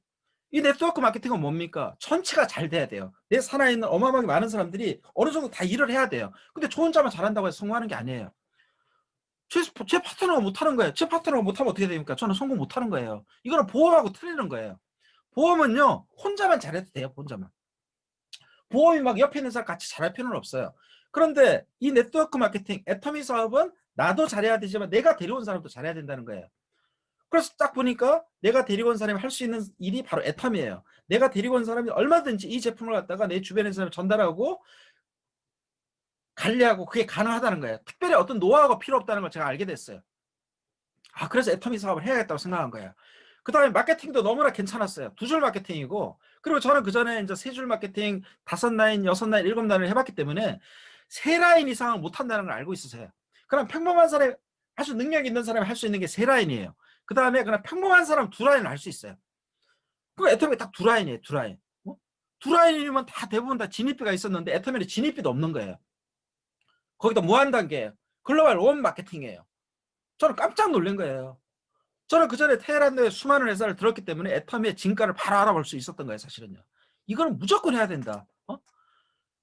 이 네트워크 마케팅은 뭡니까? 전체가 잘 돼야 돼요. 내 산하에 있는 어마어마하게 많은 사람들이 어느 정도 다 일을 해야 돼요. 근데 저 혼자만 잘한다고 해서 성공하는 게 아니에요. 제 파트너가 못하는 거예요. 제 파트너가 못하면 어떻게 됩니까? 저는 성공 못하는 거예요. 이거는 보험하고 틀리는 거예요. 보험은요, 혼자만 잘해도 돼요, 혼자만. 보험이 막 옆에 있는 사람 같이 잘할 필요는 없어요. 그런데 이 네트워크 마케팅, 애터미 사업은 나도 잘해야 되지만 내가 데려온 사람도 잘해야 된다는 거예요. 그래서 딱 보니까 내가 데리고 온 사람이 할 수 있는 일이 바로 애텀이에요. 내가 데리고 온 사람이 얼마든지 이 제품을 갖다가 내 주변에 사람에 전달하고 관리하고 그게 가능하다는 거예요. 특별히 어떤 노하우가 필요 없다는 걸 제가 알게 됐어요. 아, 그래서 애터미 사업을 해야겠다고 생각한 거예요. 그 다음에 마케팅도 너무나 괜찮았어요. 2줄 마케팅이고, 그리고 저는 그 전에 이제 3줄 마케팅, 5라인, 6라인, 7라인을 해봤기 때문에 3라인 이상을 못한다는 걸 알고 있으세요. 그럼 평범한 사람이, 아주 능력 있는 사람이 할 수 있는 게 3라인이에요. 그 다음에 그냥 평범한 사람 2라인을 할 수 있어요. 그럼 애터미가 딱 2라인이에요, 2라인. 2라인이면 다 대부분 다 진입비가 있었는데 애터미는 진입비도 없는 거예요. 거기다 무한 단계예요. 글로벌 원 마케팅이에요. 저는 깜짝 놀란 거예요. 저는 그 전에 테헤란에 수많은 회사를 들었기 때문에 애터미의 진가를 바로 알아볼 수 있었던 거예요, 사실은요. 이거는 무조건 해야 된다.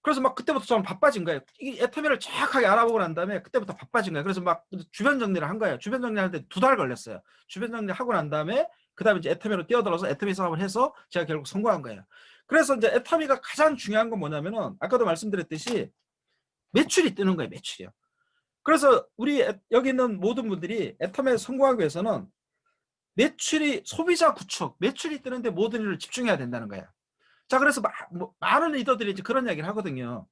그래서 막 그때부터 저는 바빠진 거예요. 이 애터미를 정확하게 알아보고 난 다음에 그때부터 바빠진 거예요. 그래서 막 주변 정리를 한 거예요. 주변 정리하는데 2달 걸렸어요. 주변 정리하고 난 다음에 그 다음에 이제 애터미로 뛰어들어서 애터미 사업을 해서 제가 결국 성공한 거예요. 그래서 이제 애터미가 가장 중요한 건 뭐냐면은 아까도 말씀드렸듯이 매출이 뜨는 거예요, 매출이요. 그래서 우리 여기 있는 모든 분들이 애터미에 성공하기 위해서는 매출이 소비자 구축, 매출이 뜨는데 모든 일을 집중해야 된다는 거예요. 자, 그래서 많은 리더들이 이제 그런 이야기를 하거든요.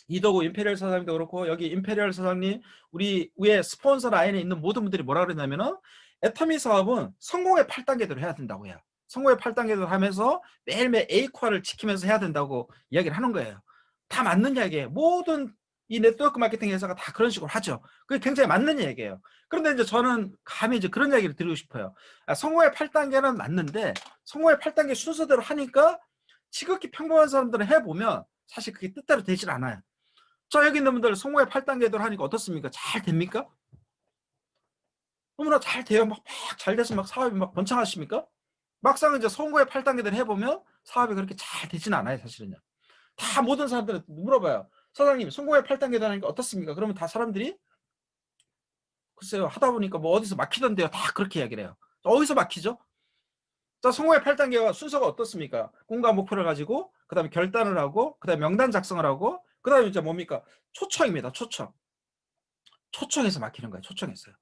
이더구 임페리얼 사장님도 그렇고 여기 임페리얼 사장님 우리 위에 스폰서 라인에 있는 모든 분들이 뭐라 그러냐면은 애터미 사업은 성공의 8단계대로 해야 된다고 해요. 성공의 8단계대로 하면서 매일매일 A쿼를 지키면서 해야 된다고 이야기를 하는 거예요. 다 맞는 이야기예요. 모든 이 네트워크 마케팅 회사가 다 그런 식으로 하죠. 그게 굉장히 맞는 얘기예요. 그런데 이제 저는 감히 이제 그런 이야기를 드리고 싶어요. 성공의 8단계는 맞는데 성공의 8단계 순서대로 하니까 지극히 평범한 사람들은 해보면 사실 그게 뜻대로 되질 않아요. 자, 여기 있는 분들 성공의 8단계대로 하니까 어떻습니까? 잘 됩니까? 너무나 잘 돼요. 막 잘 돼서 막 사업이 막 번창하십니까? 막상 이제 성공의 8단계대로 해보면 사업이 그렇게 잘 되진 않아요, 사실은요. 다 모든 사람들은 물어봐요. 사장님, 성공의 8단계대로 하니까 어떻습니까? 그러면 다 사람들이 글쎄요, 하다 보니까 뭐 어디서 막히던데요. 다 그렇게 이야기를 해요. 어디서 막히죠? 자, 성공의 8단계가 순서가 어떻습니까? 꿈과 목표를 가지고, 그 다음에 결단을 하고, 그 다음에 명단 작성을 하고, 그 다음에 이제 뭡니까? 초청입니다. 초청. 초청해서 막히는 거예요. 초청했어요.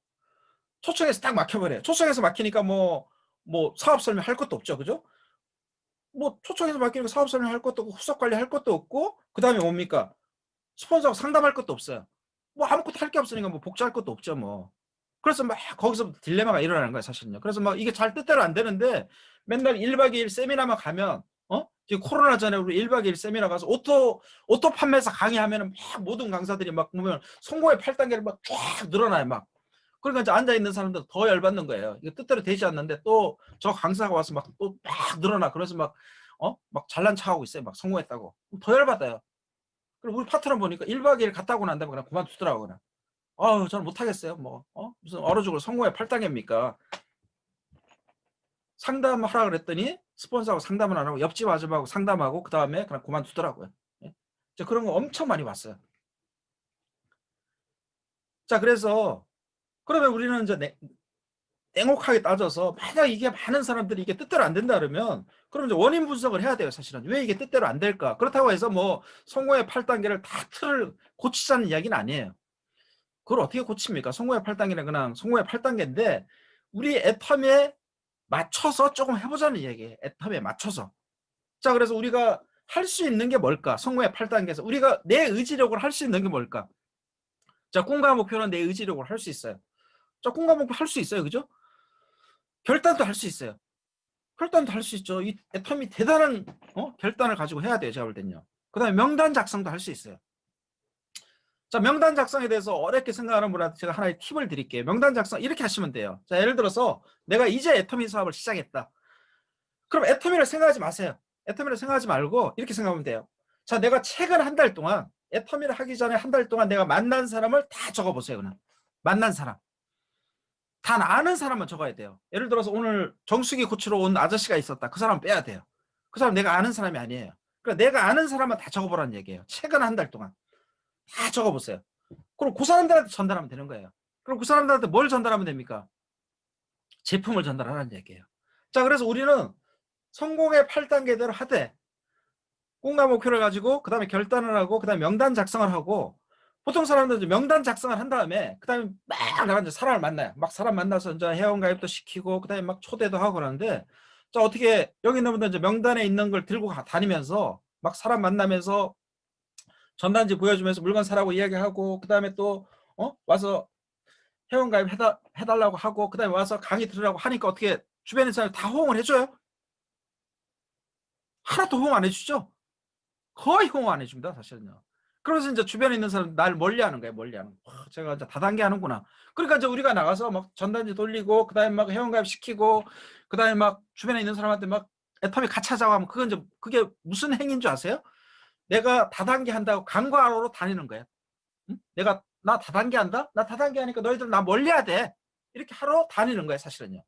초청해서 딱 막혀버려요. 초청해서 막히니까 뭐 사업 설명 할 것도 없죠. 그죠? 뭐 초청해서 막히니까 사업 설명 할 것도 없고, 후속 관리 할 것도 없고, 그 다음에 뭡니까? 스폰서하고 상담할 것도 없어요. 뭐 아무것도 할 게 없으니까 뭐 복제할 것도 없죠. 뭐. 그래서 막 거기서 딜레마가 일어나는 거예요, 사실은요. 그래서 막 이게 잘 뜻대로 안 되는데 맨날 1박 2일 세미나만 가면 지금 코로나 전에 우리 1박 2일 세미나 가서 오토 판매사 강의하면은 막 모든 강사들이 막 보면 성공의 8단계를 막 쫙 늘어나요, 막. 그러니까 이제 앉아 있는 사람들 더 열받는 거예요. 이거 뜻대로 되지 않는데 또 저 강사가 와서 막 또 막 늘어나. 그래서 막 잘난 척하고 있어요. 막 성공했다고. 더 열받아요. 그리고 우리 파트너 보니까 1박 2일 갔다 오고 난 다음에 그냥 그만두더라고요. 그냥. 저는 못하겠어요. 무슨 어느 쪽으로 성공의 8단계입니까? 상담하라 그랬더니 스폰서하고 상담을 안 하고 옆집 아줌마하고 상담하고 그 다음에 그냥 그만두더라고요. 예? 그런 거 엄청 많이 봤어요. 자, 그래서 그러면 우리는 이제 냉혹하게 따져서 만약 이게 많은 사람들이 이게 뜻대로 안 된다 그러면 그럼 이제 원인 분석을 해야 돼요. 사실은 왜 이게 뜻대로 안 될까? 그렇다고 해서 뭐 성공의 8단계를 다 틀을 고치자는 이야기는 아니에요. 그걸 어떻게 고칩니까? 성공의 8단계는 그냥 성공의 8단계인데 우리 애텀에 맞춰서 조금 해보자는 얘기예요. 애텀에 맞춰서. 자, 그래서 우리가 할 수 있는 게 뭘까? 성공의 8단계에서 우리가 내 의지력으로 할 수 있는 게 뭘까? 자, 꿈과 목표는 내 의지력으로 할 수 있어요. 자, 꿈과 목표 할 수 있어요. 그죠? 결단도 할 수 있어요. 결단도 할 수 있죠. 이 애텀이 대단한 결단을 가지고 해야 돼요. 제가 볼 때는요. 그 다음에 명단 작성도 할 수 있어요. 자, 명단 작성에 대해서 어렵게 생각하는 분한테 제가 하나의 팁을 드릴게요. 명단 작성 이렇게 하시면 돼요. 자, 예를 들어서 내가 이제 애터미 사업을 시작했다. 그럼 애터미를 생각하지 마세요. 애터미를 생각하지 말고 이렇게 생각하면 돼요. 자, 내가 최근 한 달 동안 애터미를 하기 전에 한 달 동안 내가 만난 사람을 다 적어보세요. 그냥 만난 사람. 단 아는 사람만 적어야 돼요. 예를 들어서 오늘 정수기 고치러 온 아저씨가 있었다. 그 사람 빼야 돼요. 그 사람 내가 아는 사람이 아니에요. 그러니까 내가 아는 사람만 다 적어보라는 얘기예요. 최근 한 달 동안 다 적어보세요. 그럼 그 사람들한테 전달하면 되는 거예요. 그럼 그 사람들한테 뭘 전달하면 됩니까? 제품을 전달하라는 얘기예요. 자, 그래서 우리는 성공의 8단계대로 하되 꿈과 목표를 가지고 그 다음에 결단을 하고 그 다음에 명단 작성을 하고, 보통 사람들은 명단 작성을 한 다음에 그 다음에 막 나가 이제 사람을 만나요. 막 사람 만나서 이제 회원가입도 시키고 그 다음에 막 초대도 하고 그러는데, 자, 어떻게 여기 있는 분들 이제 명단에 있는 걸 들고 다니면서 막 사람 만나면서 전단지 보여주면서 물건 사라고 이야기하고 그 다음에 또 와서 회원가입 해달라고 하고 그 다음에 와서 강의 들으라고 하니까 어떻게 주변에 사람 다 호응을 해줘요? 하나도 호응 안 해주죠? 거의 호응 안 해줍니다, 사실은요. 그래서 이제 주변에 있는 사람 날 멀리하는 거예요, 멀리하는. 제가 이제 다단계 하는구나. 그러니까 이제 우리가 나가서 막 전단지 돌리고 그다음에 막 회원가입 시키고 그다음에 막 주변에 있는 사람한테 막 애터미 같이 하자고 하면 그건 이제 그게 무슨 행위인 줄 아세요? 내가 다단계 한다고 강과로 다니는 거예요. 응? 내가 나 다단계 한다? 나 다단계 하니까 너희들 나 멀리해야 돼. 이렇게 하러 다니는 거예요, 사실은요.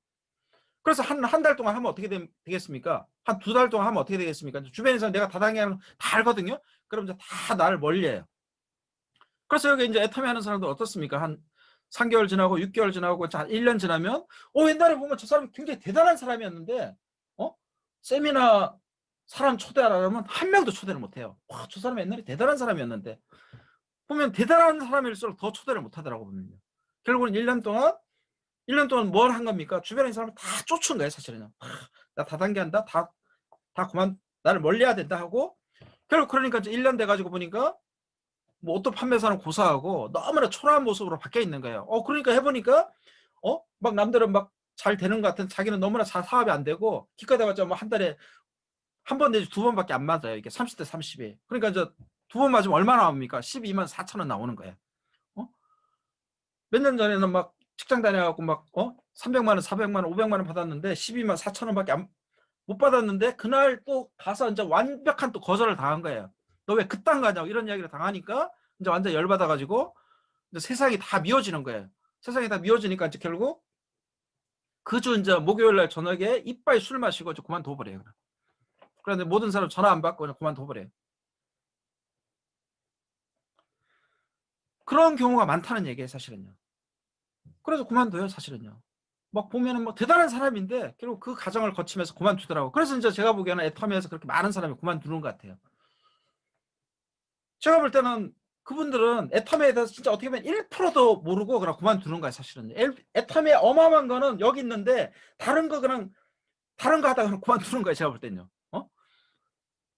그래서 한 달 동안 하면 어떻게 되겠습니까? 한 2달 동안 하면 어떻게 되겠습니까? 주변에서 내가 다단계 하는 다 알거든요? 그럼 이제 다 나를 멀리해요. 그래서 여기 이제 애터미 하는 사람들 어떻습니까? 한 3개월 지나고 6개월 지나고 1년 지나면 옛날에 보면 저 사람이 굉장히 대단한 사람이었는데 세미나 사람 초대하려면 한 명도 초대를 못해요. 와, 저 사람 옛날에 대단한 사람이었는데 보면 대단한 사람일수록 더 초대를 못하더라고 보면요. 결국은 1년 동안 뭘 한 겁니까? 주변에 있는 사람을 다 쫓은 거예요, 사실은요. 나 다단계 한다? 다 그만, 나를 멀리해야 된다 하고, 결국 그러니까 이제 1년 돼가지고 보니까, 뭐 옷도 판매사는 고사하고 너무나 초라한 모습으로 바뀌어 있는 거예요. 그러니까 해보니까, 막 남들은 막 잘 되는 것 같은, 자기는 너무나 잘 사업이 안 되고, 기껏 해봤자 뭐 한 달에 한 번 내지 2번밖에 안 맞아요. 이게 30대 30이. 그러니까 이제 2번 맞으면 얼마나 나옵니까? 12만 4천 원 나오는 거예요. 몇 년 전에는 막 직장 다녀갖고 막 300만 원, 400만 원, 500만 원 받았는데 12만 4천 원밖에 못 받았는데 그날 또 가서 이제 완벽한 또 거절을 당한 거예요. 너 왜 그딴 가냐고 이런 이야기를 당하니까 이제 완전 열받아가지고 이제 세상이 다 미워지는 거예요. 세상이 다 미워지니까 이제 결국 그 주 이제 목요일 날 저녁에 이빨 술 마시고 이제 그만둬 버려요. 그런데 모든 사람 전화 안 받고 그냥 그만둬 버려요. 그런 경우가 많다는 얘기예요, 사실은요. 그래서 그만둬요, 사실은요. 막 보면은 뭐 대단한 사람인데 결국 그 과정을 거치면서 그만두더라고. 그래서 이제 제가 보기에는 애터미에서 그렇게 많은 사람이 그만두는 것 같아요. 제가 볼 때는 그분들은 애터미에 대해서 진짜 어떻게 보면 1%도 모르고 그냥 그만두는 거야, 사실은. 애터미에 어마어마한 거는 여기 있는데 다른 거 하다가 그냥 그만두는 거야, 제가 볼 때는요.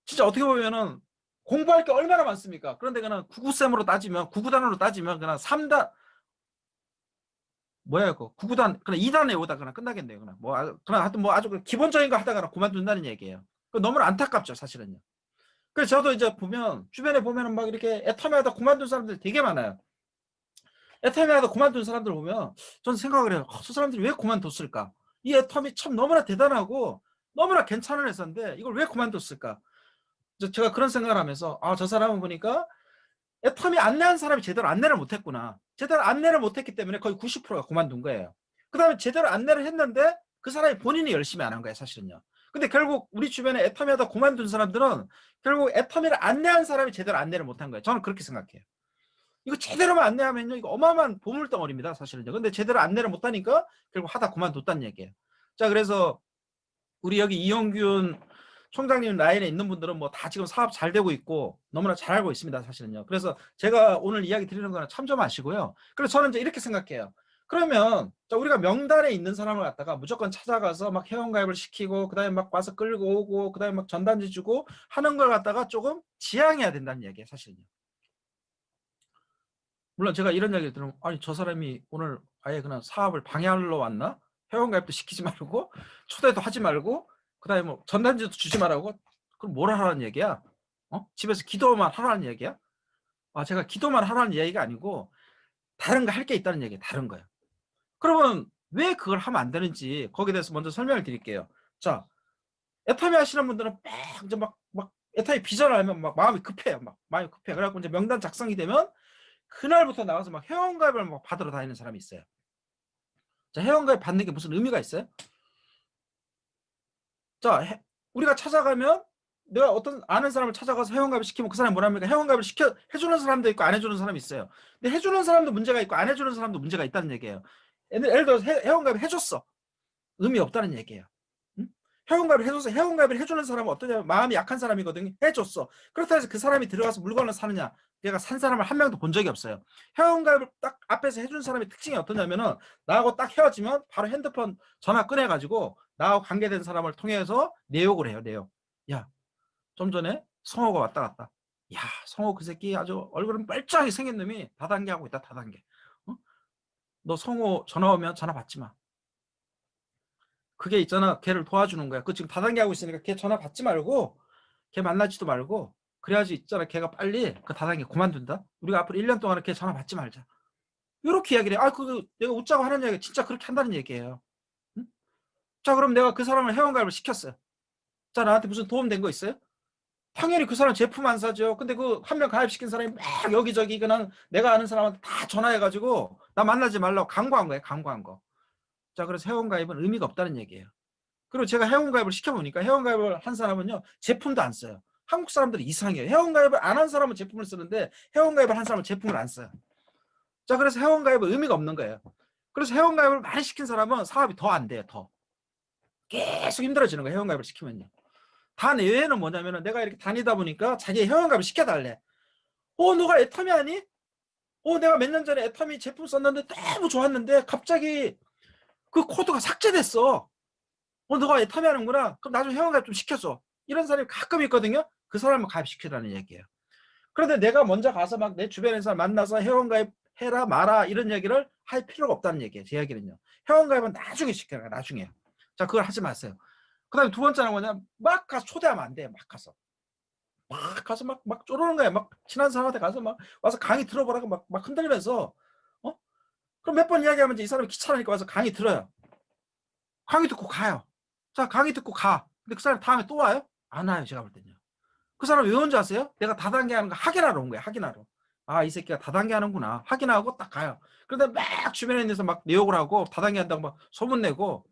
진짜 어떻게 보면은 공부할 게 얼마나 많습니까? 그런데 그냥 구구쌤으로 따지면, 구구단으로 따지면 그냥 3단, 뭐야 이거, 구구단, 그냥 2단 외우다 그냥 끝나겠네요. 그냥 그냥 하여튼 뭐 아주 기본적인 거 하다가 그냥 그만둔다는 얘기예요. 너무 안타깝죠, 사실은요. 그래서 저도 이제 보면 주변에 보면은 막 이렇게 애터미 하다 그만둔 사람들 되게 많아요. 애터미 하다 그만둔 사람들 보면 저는 생각을 해요. 저 사람들이 왜 그만뒀을까? 이 애터미 참 너무나 대단하고 너무나 괜찮은 회사인데 이걸 왜 그만뒀을까? 제가 그런 생각을 하면서 저 사람은 보니까 애터미 안내한 사람이 제대로 안내를 못했구나. 제대로 안내를 못했기 때문에 거의 90%가 그만둔 거예요. 그 다음에 제대로 안내를 했는데 그 사람이 본인이 열심히 안 한 거예요, 사실은요. 근데 결국 우리 주변에 애터미 하다 그만둔 사람들은 결국 애터미를 안내한 사람이 제대로 안내를 못한 거예요. 저는 그렇게 생각해요. 이거 제대로만 안내하면요, 이거 어마어마한 보물덩어리입니다, 사실은요. 근데 제대로 안내를 못하니까 결국 하다 그만뒀다는 얘기예요. 자, 그래서 우리 여기 이용균 총장님 라인에 있는 분들은 뭐 다 지금 사업 잘 되고 있고 너무나 잘 알고 있습니다, 사실은요. 그래서 제가 오늘 이야기 드리는 거는 참조마시고요. 그래서 저는 이제 이렇게 생각해요. 그러면 우리가 명단에 있는 사람을 갖다가 무조건 찾아가서 막 회원가입을 시키고 그다음에 막 와서 끌고 오고 그다음에 막 전단지 주고 하는 걸 갖다가 조금 지양해야 된다는 얘기예요, 사실은요. 물론 제가 이런 이야기를 들으면 아니 저 사람이 오늘 아예 그냥 사업을 방해하러 왔나? 회원가입도 시키지 말고 초대도 하지 말고 그다음에 뭐 전단지도 주지 말라고. 그럼 뭘 하라는 얘기야? 집에서 기도만 하라는 얘기야? 제가 기도만 하라는 얘기가 아니고 다른 거 할 게 있다는 얘기예요. 다른 거요. 그러면 왜 그걸 하면 안 되는지 거기에 대해서 먼저 설명을 드릴게요. 자, 애터미 하시는 분들은 막 이제 막 애타게 비전을 알면 막 마음이 급해요. 막 마음이 급해. 그래갖고 이제 명단 작성이 되면 그날부터 나가서 막 회원가입을 막 받으러 다니는 사람이 있어요. 자, 회원가입 받는 게 무슨 의미가 있어요? 자, 우리가 찾아가면 내가 어떤 아는 사람을 찾아가서 회원가입을 시키면 그 사람이 뭐랍니까? 회원가입을 해주는 사람도 있고 안 해주는 사람이 있어요. 근데 해주는 사람도 문제가 있고 안 해주는 사람도 문제가 있다는 얘기예요. 예를 들어서 회원가입을 해줬어. 의미 없다는 얘기예요. 응? 회원가입을 해줘서 회원가입을 해주는 사람은 어떠냐면 마음이 약한 사람이거든요. 해줬어. 그렇다고 해서 그 사람이 들어가서 물건을 사느냐? 내가 산 사람을 한 명도 본 적이 없어요. 회원가입을 딱 앞에서 해준 사람의 특징이 어떠냐면은 나하고 딱 헤어지면 바로 핸드폰 전화 꺼내가지고 나하고 관계된 사람을 통해서 내욕을 해요. 내욕. 야, 좀 전에 성호가 왔다 갔다. 야, 성호 그 새끼 아주 얼굴은 빨짝하게 생긴 놈이 다단계 하고 있다. 다단계. 어? 너 성호 전화 오면 전화 받지 마. 그게 있잖아. 걔를 도와주는 거야. 그 지금 다단계 하고 있으니까 걔 전화 받지 말고 걔 만나지도 말고 그래야지 있잖아. 걔가 빨리 그 다단계 그만둔다. 우리가 앞으로 1년 동안은 걔 전화 받지 말자. 이렇게 이야기를 해. 아, 그 내가 웃자고 하는 얘기가 진짜 그렇게 한다는 얘기예요. 응? 자, 그럼 내가 그 사람을 회원가입을 시켰어요. 자, 나한테 무슨 도움 된 거 있어요? 당연히 그 사람 제품 안 사죠. 근데 그 한 명 가입시킨 사람이 막 여기저기 그냥 내가 아는 사람한테 다 전화해가지고 나 만나지 말라고 강구한 거예요. 강구한 거. 자, 그래서 회원가입은 의미가 없다는 얘기예요. 그리고 제가 회원가입을 시켜보니까 회원가입을 한 사람은요, 제품도 안 써요. 한국 사람들이 이상해요. 회원가입을 안 한 사람은 제품을 쓰는데 회원가입을 한 사람은 제품을 안 써요. 자, 그래서 회원가입은 의미가 없는 거예요. 그래서 회원가입을 많이 시킨 사람은 사업이 더 안 돼요. 더. 계속 힘들어지는 거예요. 회원가입을 시키면요. 단 예외는 뭐냐면은 내가 이렇게 다니다 보니까 자기 회원가입을 시켜달래. 너가 애터미 하니? 내가 몇 년 전에 애터미 제품 썼는데 너무 좋았는데 갑자기 그 코드가 삭제됐어. 너가 애터미 하는구나. 그럼 나중에 회원가입 좀 시켜줘. 이런 사람이 가끔 있거든요. 그 사람을 가입시키라는 얘기예요. 그런데 내가 먼저 가서 막 내 주변에서 만나서 회원가입 해라 마라 이런 얘기를 할 필요가 없다는 얘기예요. 제 이야기는요. 회원가입은 나중에 시켜라. 나중에. 자, 그걸 하지 마세요. 그 다음에 두 번째는 뭐냐, 막 가서 초대하면 안 돼. 막 가서 막 쪼르는 거야. 막 친한 사람한테 가서 막 와서 강의 들어보라고 막 흔들면서, 그럼 몇 번 이야기하면 이제 이 사람이 귀찮으니까 와서 강의 들어요. 강의 듣고 가요. 자, 강의 듣고 가. 근데 그 사람 다음에 또 와요? 안 와요. 제가 볼 때는요. 그 사람 왜 온지 아세요? 내가 다단계 하는 거 확인하러 온 거야. 확인하러. 아, 이 새끼가 다단계 하는구나. 확인하고 딱 가요. 그런데 막 주변에 있는 데서 막 내욕을 하고 다단계 한다고 막 소문내고,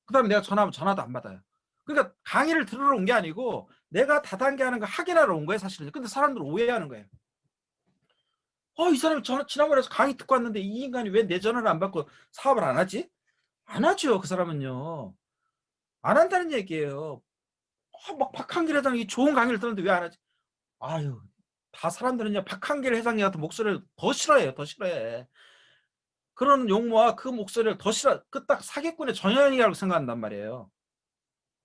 그 다음에 내가 전화하면 전화도 안 받아요. 그러니까 강의를 들으러 온 게 아니고 내가 다단계 하는 거 확인하러 온 거예요, 사실은. 근데 사람들 오해하는 거예요. 이 사람이 지난번에 강의 듣고 왔는데 이 인간이 왜 내 전화를 안 받고 사업을 안 하지? 안 하죠, 그 사람은요. 안 한다는 얘기예요. 막 박한길 회장이 좋은 강의를 들었는데 왜 안 하지? 아유, 다 사람들은요, 박한길 회장님 같은 목소리를 더 싫어해요, 더 싫어해. 그런 용모와 그 목소리를 더 싫어, 그 딱 사기꾼의 전형이라고 생각한단 말이에요.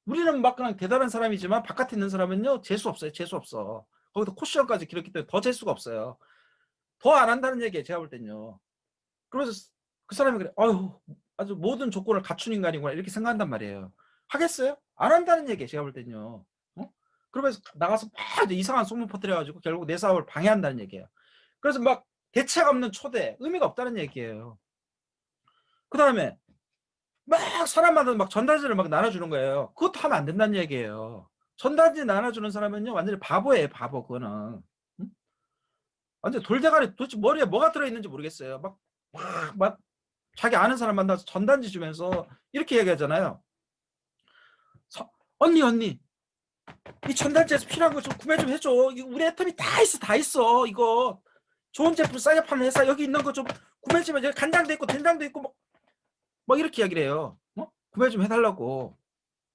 우리는 막 그냥 대단한 사람이지만 바깥에 있는 사람은요, 재수 없어요, 재수 없어. 거기다 코시형까지 길었기 때문에 더 재수가 없어요. 더 안 한다는 얘기예요, 제가 볼 땐요. 그러면서 그 사람이 그래, 아주 모든 조건을 갖춘 인간이구나 이렇게 생각한단 말이에요. 하겠어요? 안 한다는 얘기예요, 제가 볼 땐요. 그러면서 나가서 막 이상한 소문 퍼뜨려가지고 결국 내 사업을 방해한다는 얘기예요. 그래서 막 대책 없는 초대, 의미가 없다는 얘기예요. 그 다음에 막 사람마다 막 전단지를 막 나눠주는 거예요. 그것도 하면 안 된다는 얘기예요. 전단지 나눠주는 사람은요, 완전히 바보예요, 바보, 그거는. 응? 완전 돌대가리, 도대체 머리에 뭐가 들어있는지 모르겠어요. 막 자기 아는 사람 만나서 전단지 주면서 이렇게 얘기하잖아요. 언니, 이 전단지에서 필요한 거 좀 구매 좀 해줘. 우리 애터미 다 있어, 다 있어. 이거 좋은 제품 싸게 파는 회사 여기 있는 거 좀 구매 좀 해. 간장도 있고 된장도 있고 막 이렇게 이야기를 해요. 구매 좀 해달라고.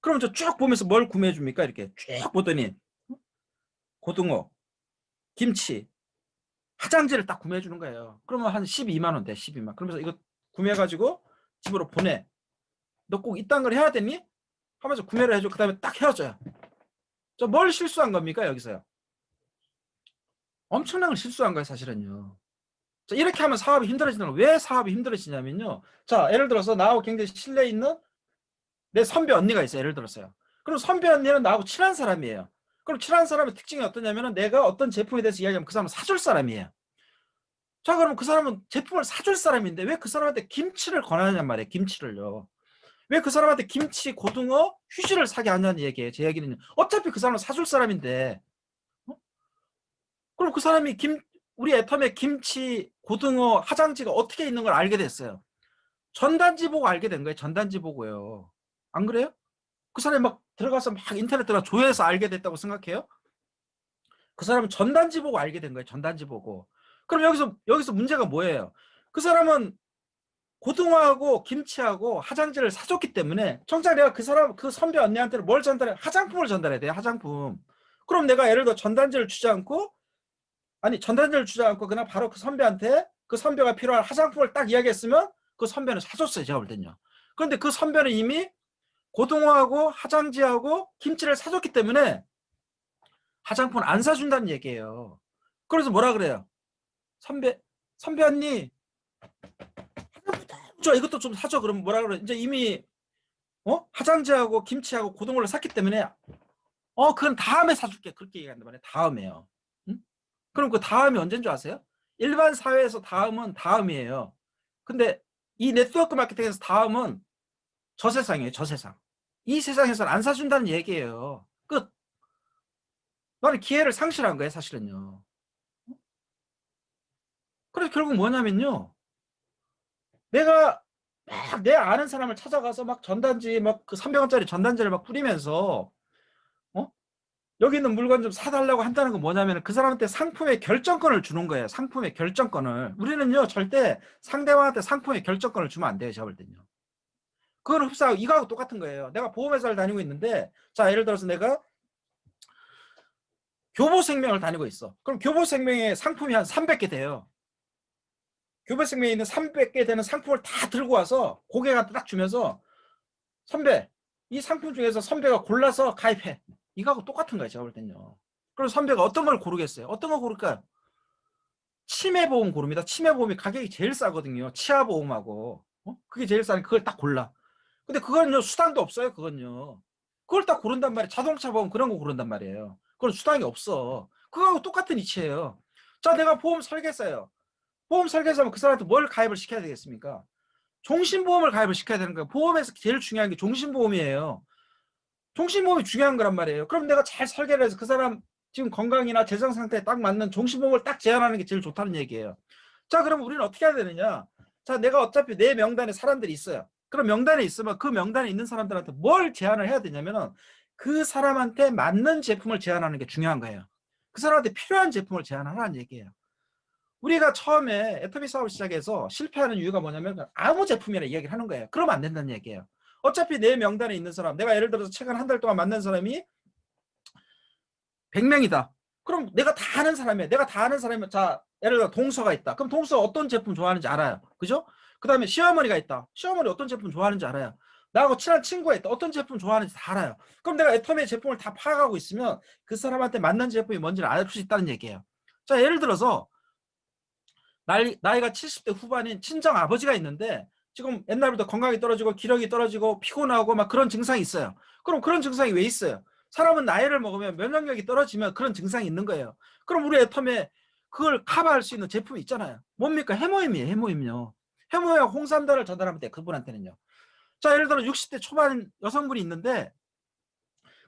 그럼 저 쭉 보면서 뭘 구매해 줍니까? 이렇게 쭉 보더니 고등어, 김치, 화장지를 딱 구매해 주는 거예요. 그러면 한 12만 원 돼. 12만. 그러면서 이거 구매해가지고 집으로 보내. 너 꼭 이딴 걸 해야 되니? 하면서 구매를 해줘. 그 다음에 딱 헤어져요. 저 뭘 실수한 겁니까? 여기서요. 엄청난 걸 실수한 거예요, 사실은요. 자, 이렇게 하면 사업이 힘들어지는 거예요. 왜 사업이 힘들어지냐면요. 자, 예를 들어서 나하고 굉장히 신뢰 있는 내 선배 언니가 있어요. 예를 들었어요. 그럼 선배 언니는 나하고 친한 사람이에요. 그럼 친한 사람의 특징이 어떠냐면은 내가 어떤 제품에 대해서 이야기하면 그 사람은 사줄 사람이에요. 자, 그럼 그 사람은 제품을 사줄 사람인데 왜 그 사람한테 김치를 권하느냐 말이에요. 김치를요. 왜 그 사람한테 김치, 고등어, 휴지를 사게 하냐는 얘기예요. 제 얘기는 어차피 그 사람은 사줄 사람인데 그럼 그 사람이 우리 애텀에 김치, 고등어, 화장지가 어떻게 있는 걸 알게 됐어요. 전단지 보고 알게 된 거예요. 전단지 보고요. 안 그래요? 그 사람이 막 들어가서 막 인터넷 들어가 조회해서 알게 됐다고 생각해요? 그 사람은 전단지 보고 알게 된 거예요. 전단지 보고. 그럼 여기서 문제가 뭐예요? 그 사람은 고등어하고 김치하고 화장지를 사줬기 때문에 정작 내가 그 선배 언니한테는 뭘 전달해? 화장품을 전달해야 돼요. 화장품. 그럼 내가 예를 들어 전단지를 주지 않고 그냥 바로 그 선배한테 그 선배가 필요한 화장품을 딱 이야기했으면 그 선배는 사줬어요. 제가 볼 때는요. 그런데 그 선배는 이미 고등어하고 화장지하고 김치를 사줬기 때문에 화장품을 안 사준다는 얘기예요. 그래서 뭐라 그래요? 선배 언니 저 이것도 좀 사줘. 그러면 뭐라 그래? 이제 이미 화장지하고 김치하고 고등어를 샀기 때문에 그건 다음에 사줄게. 그렇게 얘기한단 말이에요. 다음에요. 응? 그럼 그 다음이 언제인 줄 아세요? 일반 사회에서 다음은 다음이에요. 근데 이 네트워크 마케팅에서 다음은 저 세상이에요. 저 세상. 이 세상에서는 안 사준다는 얘기예요. 끝. 나는 기회를 상실한 거예요. 사실은요. 그래서 결국 뭐냐면요. 내가 막 내 아는 사람을 찾아가서 막 전단지 막 그 300원짜리 전단지를 막 뿌리면서 어? 여기 있는 물건 좀 사달라고 한다는 건 뭐냐면 그 사람한테 상품의 결정권을 주는 거예요. 상품의 결정권을. 우리는요 절대 상대방한테 상품의 결정권을 주면 안 돼요. 제가 볼 때는요. 그건 흡사하고 이거하고 똑같은 거예요. 내가 보험회사를 다니고 있는데 자 예를 들어서 내가 교보생명을 다니고 있어. 그럼 교보생명의 상품이 한 300개 돼요. 교보생명에 있는 300개 되는 상품을 다 들고 와서 고객한테 딱 주면서 선배 이 상품 중에서 선배가 골라서 가입해. 이거하고 똑같은 거예요. 제가 볼 때는요. 그래서 선배가 어떤 걸 고르겠어요? 어떤 걸 고를까요? 치매보험 고릅니다. 치매보험이 가격이 제일 싸거든요. 치아보험하고. 그게 제일 싸니 그걸 딱 골라. 근데 그거는요 수당도 없어요. 그건요. 그걸 딱 고른단 말이에요. 자동차 보험 그런 거 고른단 말이에요. 그건 수당이 없어. 그거하고 똑같은 이치예요. 자 내가 보험 설계사예요. 보험 설계사면 그 사람한테 뭘 가입을 시켜야 되겠습니까? 종신보험을 가입을 시켜야 되는 거예요. 보험에서 제일 중요한 게 종신보험이에요. 종신보험이 중요한 거란 말이에요. 그럼 내가 잘 설계를 해서 그 사람 지금 건강이나 재정 상태에 딱 맞는 종신보험을 딱 제안하는 게 제일 좋다는 얘기예요. 자, 그럼 우리는 어떻게 해야 되느냐? 자, 내가 어차피 내 명단에 사람들이 있어요. 그럼 명단에 있으면 그 명단에 있는 사람들한테 뭘 제안을 해야 되냐면은 그 사람한테 맞는 제품을 제안하는 게 중요한 거예요. 그 사람한테 필요한 제품을 제안하라는 얘기예요. 우리가 처음에 애터미 사업을 시작해서 실패하는 이유가 뭐냐면 아무 제품이나 이야기를 하는 거예요. 그러면 안 된다는 얘기예요. 어차피 내 명단에 있는 사람, 내가 예를 들어서 최근 한 달 동안 만난 사람이 100명이다. 그럼 내가 다 아는 사람이에요. 내가 다 아는 사람이면 자, 예를 들어 동서가 있다. 그럼 동서 어떤 제품 좋아하는지 알아요. 그죠? 그 다음에 시어머니가 있다. 시어머니 어떤 제품 좋아하는지 알아요. 나하고 친한 친구가 있다. 어떤 제품 좋아하는지 다 알아요. 그럼 내가 애터미의 제품을 다 파악하고 있으면 그 사람한테 맞는 제품이 뭔지를 알 수 있다는 얘기예요. 자, 예를 들어서 나이가 70대 후반인 친정 아버지가 있는데 지금 옛날부터 건강이 떨어지고 기력이 떨어지고 피곤하고 막 그런 증상이 있어요. 그럼 그런 증상이 왜 있어요? 사람은 나이를 먹으면 면역력이 떨어지면 그런 증상이 있는 거예요. 그럼 우리 애텀에 그걸 커버할 수 있는 제품이 있잖아요. 뭡니까? 해모임이에요. 해모임요. 해모임하고 홍삼단을 전달하면 돼요. 그분한테는요. 자, 예를 들어 60대 초반 여성분이 있는데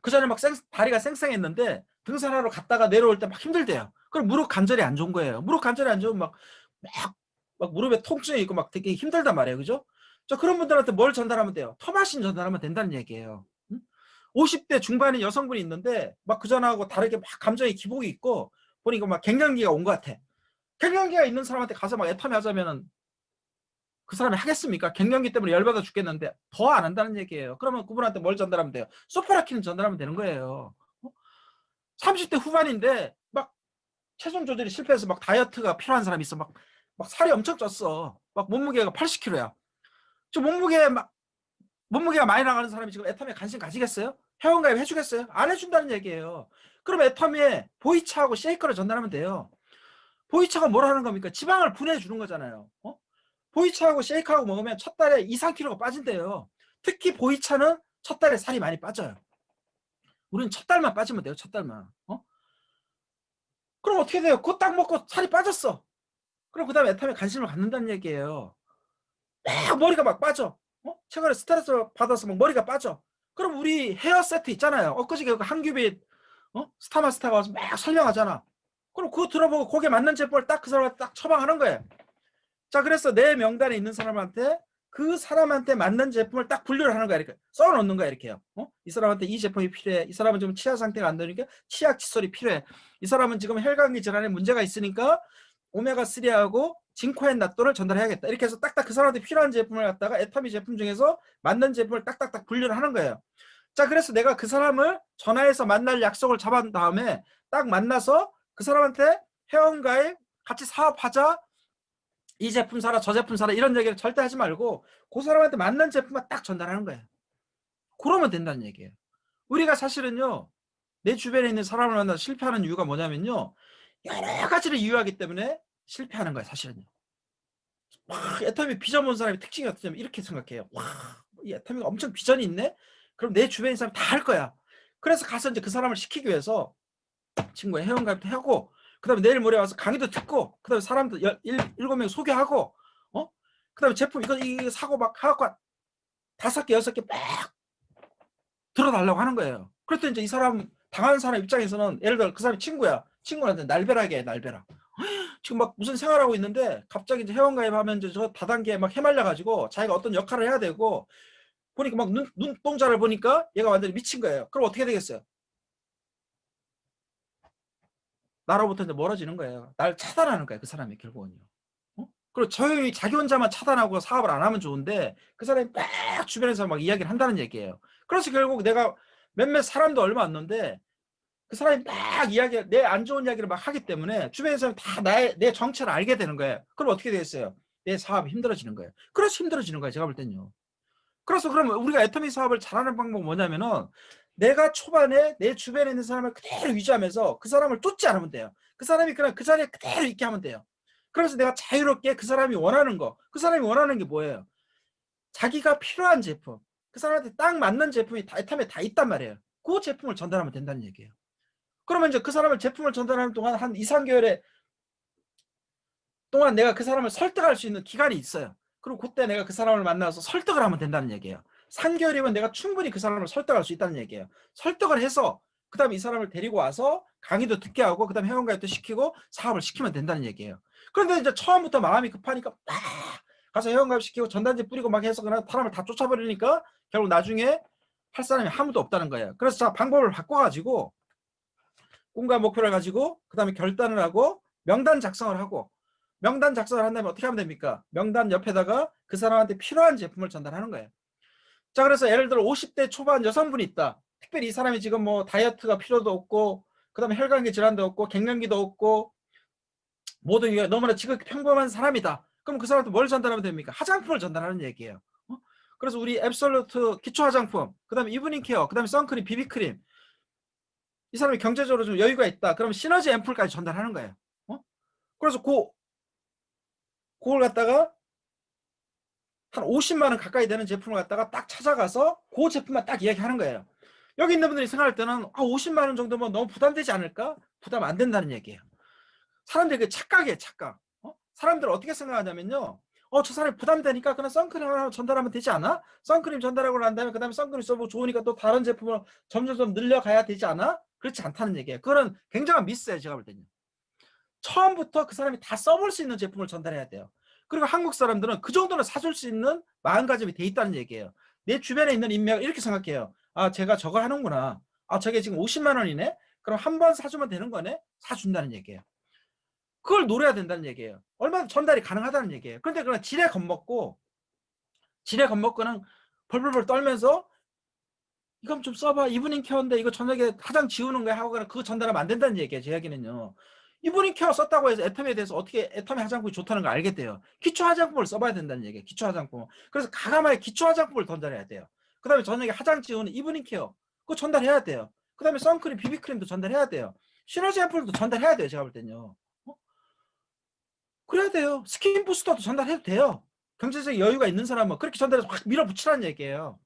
그 전에 막 다리가 쌩쌩했는데 등산하러 갔다가 내려올 때 막 힘들대요. 그럼 무릎 관절이 안 좋은 거예요. 무릎 관절이 안 좋으면 막 무릎에 통증이 있고 막 되게 힘들단 말이에요. 그죠? 자, 그런 분들한테 뭘 전달하면 돼요? 터마신 전달하면 된다는 얘기예요. 50대 중반의 여성분이 있는데 막 그전하고 다르게 막 감정의 기복이 있고 보니까 막 갱년기가 온 것 같아. 갱년기가 있는 사람한테 가서 막 애터미 하자면은 그 사람이 하겠습니까? 갱년기 때문에 열받아 죽겠는데 더 안 한다는 얘기예요. 그러면 그분한테 뭘 전달하면 돼요? 소프라키는 전달하면 되는 거예요. 30대 후반인데 막 체중 조절이 실패해서 막 다이어트가 필요한 사람이 있어. 막 살이 엄청 쪘어. 막 몸무게가 80kg야. 저 몸무게가 많이 나가는 사람이 지금 애터미에 관심 가지겠어요? 회원가입 해주겠어요? 안 해준다는 얘기예요. 그럼 애터미에 보이차하고 쉐이커를 전달하면 돼요. 보이차가 뭘 하는 겁니까? 지방을 분해해 주는 거잖아요. 보이차하고 쉐이크하고 먹으면 첫 달에 2, 3kg가 빠진대요. 특히 보이차는 첫 달에 살이 많이 빠져요. 우리는 첫 달만 빠지면 돼요. 첫 달만. 그럼 어떻게 돼요? 그거 딱 먹고 살이 빠졌어. 그럼 그 다음에 애터미에 관심을 갖는다는 얘기예요. 막 머리가 막 빠져. 최근에 스트레스 받아서 막 머리가 빠져. 그럼 우리 헤어 세트 있잖아요. 엊그저께 그 한규빈 스타마스타가 와서 막 설명하잖아. 그럼 그거 들어보고 거기에 맞는 제품을 딱 그 사람한테 딱 처방하는 거예요. 자, 그래서 내 명단에 있는 사람한테 그 사람한테 맞는 제품을 딱 분류를 하는 거야. 이렇게 써놓는 거야. 이렇게요. 이 사람한테 이 제품이 필요해. 이 사람은 지금 치아 상태가 안 되니까 치약 칫솔이 필요해. 이 사람은 지금 혈관기 질환에 문제가 있으니까 오메가3하고 징코엔 낫도를 전달해야겠다. 이렇게 해서 딱딱 그 사람한테 필요한 제품을 갖다가 애터미 제품 중에서 맞는 제품을 딱딱딱 분류를 하는 거예요. 자, 그래서 내가 그 사람을 전화해서 만날 약속을 잡은 다음에 딱 만나서 그 사람한테 회원가입 같이 사업하자, 이 제품 사라 저 제품 사라 이런 얘기를 절대 하지 말고 그 사람한테 맞는 제품만 딱 전달하는 거예요. 그러면 된다는 얘기예요. 우리가 사실은요, 내 주변에 있는 사람을 만나서 실패하는 이유가 뭐냐면요, 여러 가지를 이유하기 때문에 실패하는 거예요. 사실은요. 애터미 비전 본 사람의 특징이 어떠냐면 이렇게 생각해요. 와, 이 애터미가 엄청 비전이 있네? 그럼 내 주변에 있는 사람 다 할 거야. 그래서 가서 이제 그 사람을 시키기 위해서 친구의 회원가입도 하고, 그 다음에 내일 모레 와서 강의도 듣고, 그 다음에 사람도 7명 소개하고, 그 다음에 제품 이거 사고 막 하고 5개, 6개 막 들어달라고 하는 거예요. 그랬더니 이제 이 사람, 당하는 사람 입장에서는 예를 들어 그 사람이 친구야. 친구한테 날벼락이야, 날벼락. 지금 막 무슨 생활하고 있는데 갑자기 이제 회원가입하면 이제 저 다단계에 막 해말려가지고 자기가 어떤 역할을 해야 되고, 보니까 막 눈동자를 보니까 얘가 완전히 미친 거예요. 그럼 어떻게 되겠어요? 나로부터 이제 멀어지는 거예요. 날 차단하는 거예요. 그 사람이 결국은요. 그리고 조용히 자기 혼자만 차단하고 사업을 안 하면 좋은데 그 사람이 막 주변에서 막 이야기를 한다는 얘기예요. 그래서 결국 내가 몇몇 사람도 얼마 안 는데 그 사람이 막 이야기, 내 안 좋은 이야기를 막 하기 때문에 주변의 사람이 다 내 정체를 알게 되는 거예요. 그럼 어떻게 되겠어요? 내 사업이 힘들어지는 거예요. 그래서 힘들어지는 거예요. 제가 볼 때는요. 그래서 그러면 우리가 애터미 사업을 잘하는 방법은 뭐냐면은 내가 초반에 내 주변에 있는 사람을 그대로 유지하면서 그 사람을 쫓지 않으면 돼요. 그 사람이 그냥 그 자리에 그대로 있게 하면 돼요. 그래서 내가 자유롭게 그 사람이 원하는 거, 그 사람이 원하는 게 뭐예요? 자기가 필요한 제품, 그 사람한테 딱 맞는 제품이 다 애터미에 다 있단 말이에요. 그 제품을 전달하면 된다는 얘기예요. 그러면 이제 그 사람을 제품을 전달하는 동안 한 2, 3개월에 동안 내가 그 사람을 설득할 수 있는 기간이 있어요. 그리고 그때 내가 그 사람을 만나서 설득을 하면 된다는 얘기예요. 3개월이면 내가 충분히 그 사람을 설득할 수 있다는 얘기예요. 설득을 해서 그 다음에 이 사람을 데리고 와서 강의도 듣게 하고 그 다음에 회원가입도 시키고 사업을 시키면 된다는 얘기예요. 그런데 이제 처음부터 마음이 급하니까 막 가서 회원가입 시키고 전단지 뿌리고 막 해서 그냥 사람을 다 쫓아버리니까 결국 나중에 할 사람이 아무도 없다는 거예요. 그래서 자, 방법을 바꿔가지고 꿈과 목표를 가지고 그 다음에 결단을 하고 명단 작성을 하고, 명단 작성을 한다면 어떻게 하면 됩니까? 명단 옆에다가 그 사람한테 필요한 제품을 전달하는 거예요. 자, 그래서 예를 들어 50대 초반 여성분이 있다. 특별히 이 사람이 지금 뭐 다이어트가 필요도 없고 그 다음에 혈관계 질환도 없고 갱년기도 없고 모든 게 너무나 지극히 평범한 사람이다. 그럼 그 사람한테 뭘 전달하면 됩니까? 화장품을 전달하는 얘기예요. 그래서 우리 앱솔루트 기초 화장품, 그 다음에 이브닝 케어, 그 다음에 선크림, 비비크림, 이 사람이 경제적으로 좀 여유가 있다. 그럼 시너지 앰플까지 전달하는 거예요. 그래서 그걸 갖다가 한 50만 원 가까이 되는 제품을 갖다가 딱 찾아가서 그 제품만 딱 이야기하는 거예요. 여기 있는 분들이 생각할 때는 50만 원 정도면 너무 부담되지 않을까? 부담 안 된다는 얘기예요. 사람들이 그 착각이에요, 착각. 사람들은 어떻게 생각하냐면요. 저 사람이 부담되니까 그냥 선크림 하나 전달하면 되지 않아? 선크림 전달하고 난 다음에 그 다음에 선크림 써보고 좋으니까 또 다른 제품을 점점 늘려가야 되지 않아? 그렇지 않다는 얘기예요. 그건 굉장한 미스예요, 제가 볼 때는. 처음부터 그 사람이 다 써볼 수 있는 제품을 전달해야 돼요. 그리고 한국 사람들은 그 정도는 사줄 수 있는 마음가짐이 돼 있다는 얘기예요. 내 주변에 있는 인맥을 이렇게 생각해요. 제가 저걸 하는구나. 저게 지금 50만 원이네? 그럼 한 번 사주면 되는 거네? 사준다는 얘기예요. 그걸 노려야 된다는 얘기예요. 얼마나 전달이 가능하다는 얘기예요. 그런데 그냥 지레 겁먹고는 벌벌벌 떨면서 이건 좀 써봐. 이브닝 케어인데 이거 저녁에 화장 지우는 거야 하고 그거 전달하면 안 된다는 얘기예요. 제 이야기는요. 이브닝 케어 썼다고 해서 애터미에 대해서 어떻게 애터미 화장품이 좋다는 걸 알겠대요. 기초 화장품을 써봐야 된다는 얘기예요. 기초 화장품. 그래서 가감하게 기초 화장품을 전달해야 돼요. 그 다음에 저녁에 화장 지우는 이브닝 케어 그거 전달해야 돼요. 그 다음에 선크림, 비비크림도 전달해야 돼요. 시너지 앰플도 전달해야 돼요. 제가 볼 때는요. 그래야 돼요. 스킨 부스터도 전달해도 돼요. 경제적 여유가 있는 사람은 그렇게 전달해서 확 밀어붙이라는 얘기예요.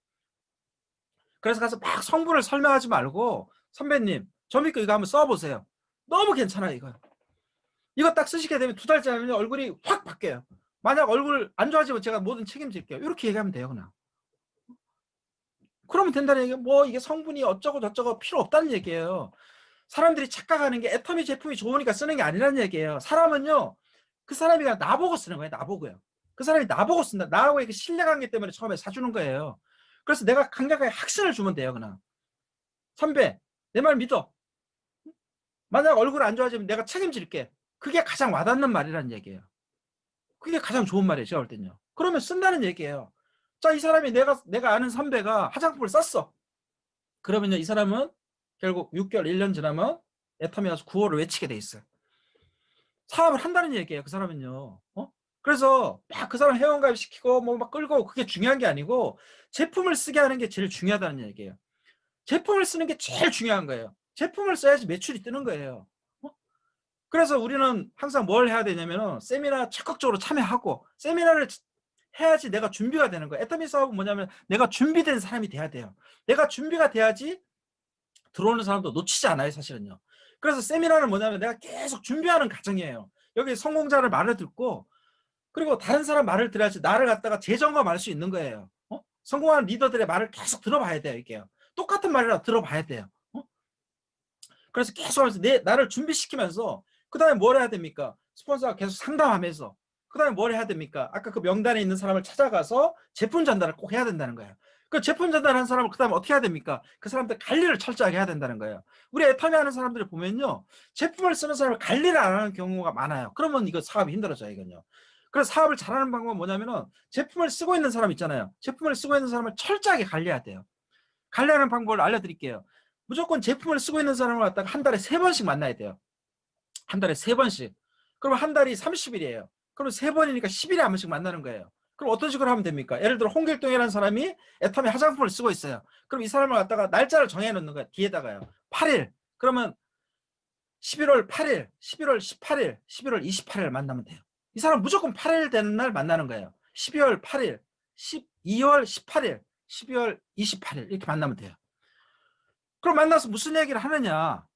그래서 가서 막 성분을 설명하지 말고 선배님 저 믿고 이거 한번 써보세요. 너무 괜찮아요. 이거 딱 쓰시게 되면 2달째 하면 얼굴이 확 바뀌어요. 만약 얼굴 안 좋아지면 제가 뭐든 책임질게요. 이렇게 얘기하면 돼요. 그냥. 그러면 된다는 얘기예요. 뭐 이게 성분이 어쩌고 저쩌고 필요 없다는 얘기예요. 사람들이 착각하는 게 애터미 제품이 좋으니까 쓰는 게 아니라는 얘기예요. 사람은요, 그 사람이 그냥 나보고 쓰는 거예요. 나보고요. 그 사람이 나보고 쓴다. 나하고의 그 신뢰관계 때문에 처음에 사주는 거예요. 그래서 내가 강력하게 확신을 주면 돼요. 그냥 선배, 내 말 믿어. 만약 얼굴 안 좋아지면 내가 책임질게. 그게 가장 와닿는 말이라는 얘기예요. 그게 가장 좋은 말이에요. 제가 볼 때는요. 그러면 쓴다는 얘기예요. 자, 이 사람이 내가 아는 선배가 화장품을 썼어. 그러면요, 이 사람은 결국 6개월, 1년 지나면 애터미 와서 구호를 외치게 돼 있어요. 사업을 한다는 얘기예요. 그 사람은요. 그래서 막 그 사람 회원가입 시키고 뭐 막 끌고 그게 중요한 게 아니고 제품을 쓰게 하는 게 제일 중요하다는 얘기예요. 제품을 쓰는 게 제일 중요한 거예요. 제품을 써야지 매출이 뜨는 거예요. 그래서 우리는 항상 뭘 해야 되냐면은 세미나 적극적으로 참여하고 세미나를 해야지 내가 준비가 되는 거예요. 애터미 사업은 뭐냐면 내가 준비된 사람이 돼야 돼요. 내가 준비가 돼야지 들어오는 사람도 놓치지 않아요, 사실은요. 그래서 세미나는 뭐냐면 내가 계속 준비하는 과정이에요. 여기 성공자를 말을 듣고 그리고 다른 사람 말을 들어야지 나를 갖다가 재점검할 수 있는 거예요. 성공한 리더들의 말을 계속 들어봐야 돼요, 이게요. 똑같은 말이라도 들어봐야 돼요. 그래서 계속 하면서 나를 준비시키면서 그 다음에 뭘 해야 됩니까? 스폰서가 계속 상담하면서 그 다음에 뭘 해야 됩니까? 아까 그 명단에 있는 사람을 찾아가서 제품 전달을 꼭 해야 된다는 거예요. 그 제품 전달한 사람을 그 다음에 어떻게 해야 됩니까? 그 사람들 관리를 철저하게 해야 된다는 거예요. 우리 애터미 하는 사람들을 보면요, 제품을 쓰는 사람을 관리를 안 하는 경우가 많아요. 그러면 이거 사업이 힘들어져요, 이건요. 그래서 사업을 잘하는 방법은 뭐냐면은 제품을 쓰고 있는 사람 있잖아요. 제품을 쓰고 있는 사람을 철저하게 관리해야 돼요. 관리하는 방법을 알려드릴게요. 무조건 제품을 쓰고 있는 사람을 갖다가 한 달에 3번씩 만나야 돼요. 한 달에 3번씩. 그럼 한 달이 30일이에요. 그럼 3번이니까 10일에 한 번씩 만나는 거예요. 그럼 어떤 식으로 하면 됩니까? 예를 들어 홍길동이라는 사람이 애터미 화장품을 쓰고 있어요. 그럼 이 사람을 갖다가 날짜를 정해 놓는 거예요. 뒤에다가요. 8일. 그러면 11월 8일, 11월 18일, 11월 28일 만나면 돼요. 이 사람 무조건 8일 되는 날 만나는 거예요. 12월 8일, 12월 18일, 12월 28일 이렇게 만나면 돼요. 그럼 만나서 무슨 얘기를 하느냐?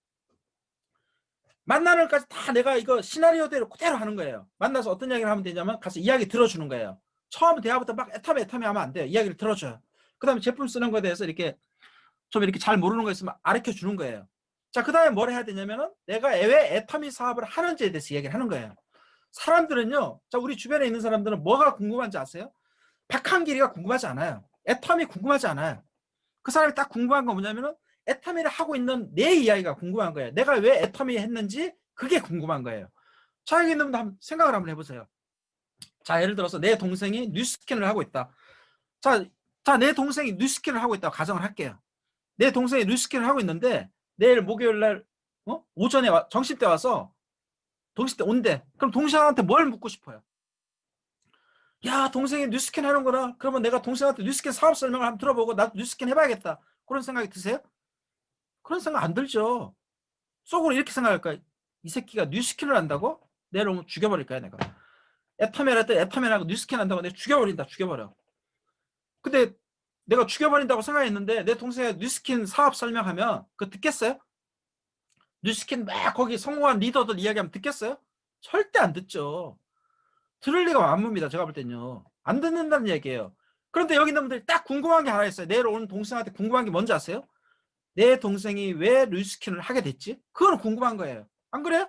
만나는 것까지 다 내가 이거 시나리오대로 그대로 하는 거예요. 만나서 어떤 이야기를 하면 되냐면 가서 이야기 들어주는 거예요. 처음 대화부터 막 애터미 하면 안 돼요. 이야기를 들어줘요. 그 다음에 제품 쓰는 거에 대해서 이렇게 좀 이렇게 잘 모르는 거 있으면 가르쳐 주는 거예요. 자, 그 다음에 뭘 해야 되냐면은 내가 왜 애터미 사업을 하는지에 대해서 이야기를 하는 거예요. 사람들은요, 자, 우리 주변에 있는 사람들은 뭐가 궁금한지 아세요? 박한길이가 궁금하지 않아요. 애터미 궁금하지 않아요. 그 사람이 딱 궁금한 건 뭐냐면은 애터미를 하고 있는 내 이야기가 궁금한 거예요. 내가 왜 애터미 했는지 그게 궁금한 거예요. 자, 여기 있는 분들 한번 생각을 한번 해보세요. 자, 예를 들어서 내 동생이 뉴스킨을 하고 있다. 자, 내 동생이 뉴스킨을 하고 있다고 가정을 할게요. 내 동생이 뉴스킨을 하고 있는데 내일 목요일 날 오전에 정시 때 와서 동시 때 온대. 그럼 동생한테 뭘 묻고 싶어요? 야, 동생이 뉴스킨 하는구나. 그러면 내가 동생한테 뉴스킨 사업 설명을 한번 들어보고 나도 뉴스킨 해봐야겠다. 그런 생각이 드세요? 그런 생각 안 들죠. 속으로 이렇게 생각할 거야. 이 새끼가 뉴스킨을 한다고? 내일 오면 죽여버릴 거야, 내가. 애터미를 했더니 애터미하고 뉴스킨 한다고 내가 죽여버린다, 죽여버려. 근데 내가 죽여버린다고 생각했는데 내 동생이 뉴스킨 사업 설명하면 그거 듣겠어요? 뉴스킨 막 거기 성공한 리더들 이야기하면 듣겠어요? 절대 안 듣죠. 들을 리가 만무입니다. 제가 볼 땐요. 안 듣는다는 얘기예요. 그런데 여기 있는 분들이 딱 궁금한 게 하나 있어요. 내일 오는 동생한테 궁금한 게 뭔지 아세요? 내 동생이 왜 뉴스킨을 하게 됐지? 그건 궁금한 거예요. 안 그래요?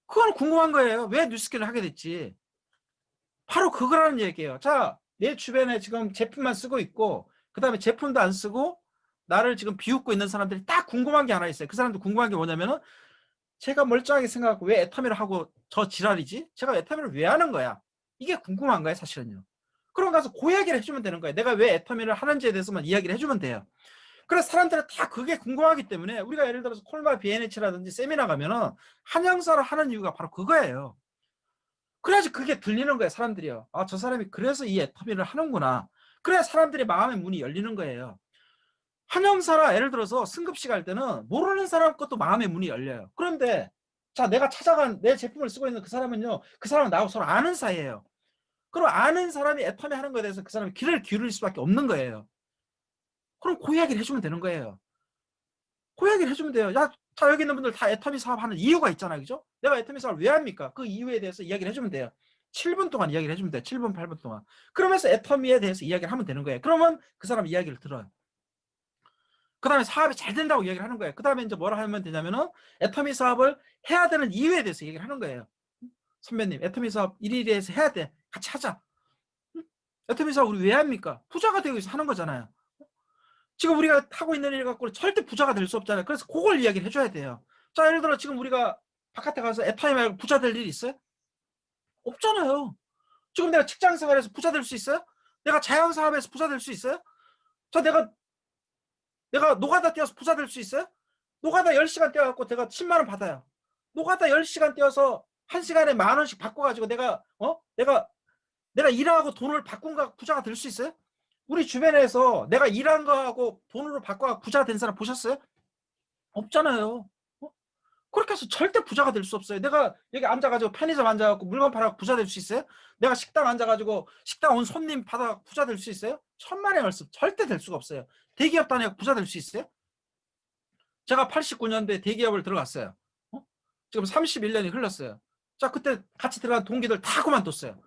그건 궁금한 거예요. 왜 뉴스킨을 하게 됐지? 바로 그거라는 얘기예요. 자, 내 주변에 지금 제품만 쓰고 있고 그 다음에 제품도 안 쓰고 나를 지금 비웃고 있는 사람들이 딱 궁금한 게 하나 있어요. 그 사람들 궁금한 게 뭐냐면은 제가 멀쩡하게 생각하고 왜 애터미를 하고 저 지랄이지? 제가 애터미를 왜 하는 거야? 이게 궁금한 거예요, 사실은요. 그럼 가서 그 이야기를 해주면 되는 거예요. 내가 왜 애터미를 하는지에 대해서만 이야기를 해주면 돼요. 그래서 사람들은 다 그게 궁금하기 때문에 우리가 예를 들어서 콜마 BNH라든지 세미나 가면은 한영사를 하는 이유가 바로 그거예요. 그래야지 그게 들리는 거예요, 사람들이요. 아, 저 사람이 그래서 이 애터미를 하는구나. 그래야 사람들의 마음의 문이 열리는 거예요. 한영사라 예를 들어서 승급시 갈 때는 모르는 사람 것도 마음의 문이 열려요. 그런데 자, 내가 찾아간 내 제품을 쓰고 있는 그 사람은요, 그 사람은 나하고 서로 아는 사이예요. 그럼 아는 사람이 애터미 하는 거에 대해서 그 사람이 귀를 기울일 수밖에 없는 거예요. 그럼 그 이야기를 해주면 되는 거예요. 그 이야기를 해주면 돼요. 야, 자, 여기 있는 분들 다 애터미 사업하는 이유가 있잖아요. 그죠? 내가 애터미 사업을 왜 합니까? 그 이유에 대해서 이야기를 해주면 돼요. 7분 동안 이야기를 해주면 돼요. 7분, 8분 동안. 그러면서 애터미에 대해서 이야기를 하면 되는 거예요. 그러면 그 사람 이야기를 들어요. 그다음에 사업이 잘 된다고 얘기를 하는 거예요. 그다음에 이제 뭐라 하면 되냐면은 애터미 사업을 해야 되는 이유에 대해서 얘기를 하는 거예요. 선배님, 애터미 사업 일일이에서 해야 돼. 같이 하자. 애터미 사업 우리 왜 합니까? 부자가 되기 위해서 하는 거잖아요. 지금 우리가 하고 있는 일 갖고는 절대 부자가 될 수 없잖아요. 그래서 그걸 이야기를 해줘야 돼요. 자, 예를 들어 지금 우리가 바깥에 가서 애터미 말고 부자 될 일이 있어요? 없잖아요. 지금 내가 직장 생활에서 부자 될 수 있어요? 내가 자영 사업에서 부자 될 수 있어요? 자, 내가 노가다 뛰어서 부자 될 수 있어요? 노가다 10시간 뛰어갖고 내가 10만 원 받아요. 노가다 10시간 뛰어서 1시간에 10,000원씩 바꿔가지고 내가 일하고 돈을 바꾼 거 부자가 될 수 있어요? 우리 주변에서 내가 일한 거하고 돈으로 바꿔 부자가 된 사람 보셨어요? 없잖아요. 그렇게 해서 절대 부자가 될 수 없어요. 내가 여기 앉아가지고 편의점 앉아갖고 물건 팔아서 부자 될 수 있어요? 내가 식당 앉아가지고 식당 온 손님 받아 부자 될 수 있어요? 천만의 말씀, 절대 될 수가 없어요. 대기업 다녀 부자 될 수 있어요? 제가 89년도에 대기업을 들어갔어요. 지금 31년이 흘렀어요. 자, 그때 같이 들어간 동기들 다 그만뒀어요.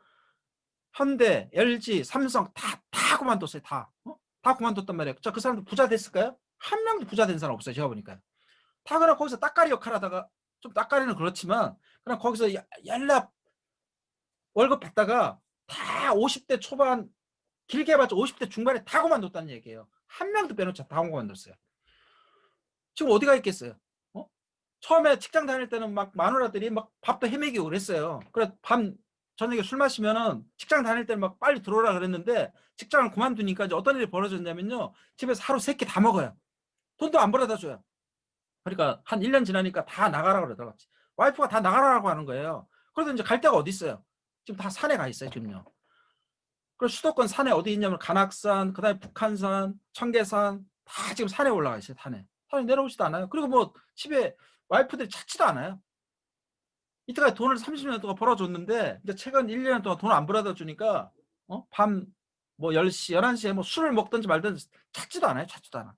현대, LG, 삼성 다 그만뒀어요. 다 그만뒀단 말이에요. 자, 그 사람들 부자 됐을까요? 한 명도 부자 된 사람 없어요. 제가 보니까. 다 그냥 거기서 따까리 역할 하다가, 좀 따까리는 그렇지만 그냥 거기서 연락 월급 받다가 다 50대 초반, 길게 봤자 50대 중반에 다 그만뒀다는 얘기예요. 한 명도 빼놓자 다 그만뒀어요. 지금 어디가 있겠어요? 처음에 직장 다닐 때는 막 마누라들이 막 밥도 헤매기고 그랬어요. 그래 저녁에 술 마시면은 직장 다닐 때는 막 빨리 들어오라 그랬는데 직장을 그만두니까 이제 어떤 일이 벌어졌냐면요. 집에서 하루 3끼 다 먹어요. 돈도 안 벌어다 줘요. 그러니까 한 1년 지나니까 다 나가라고 그러더라고요. 와이프가 다 나가라고 하는 거예요. 그래서 이제 갈 데가 어디 있어요? 지금 다 산에 가 있어요, 지금요. 그래서 수도권 산에 어디 있냐면 간악산, 그다음에 북한산, 청계산 다 지금 산에 올라가 있어요, 산에. 산에 내려오지도 않아요. 그리고 뭐 집에 와이프들이 찾지도 않아요. 이때까지 돈을 30년 동안 벌어줬는데 이제 최근 1년 동안 돈을 안 벌어다 주니까 밤 뭐 10시, 11시에 뭐 술을 먹든지 말든지 찾지도 않아요. 찾지도 않아.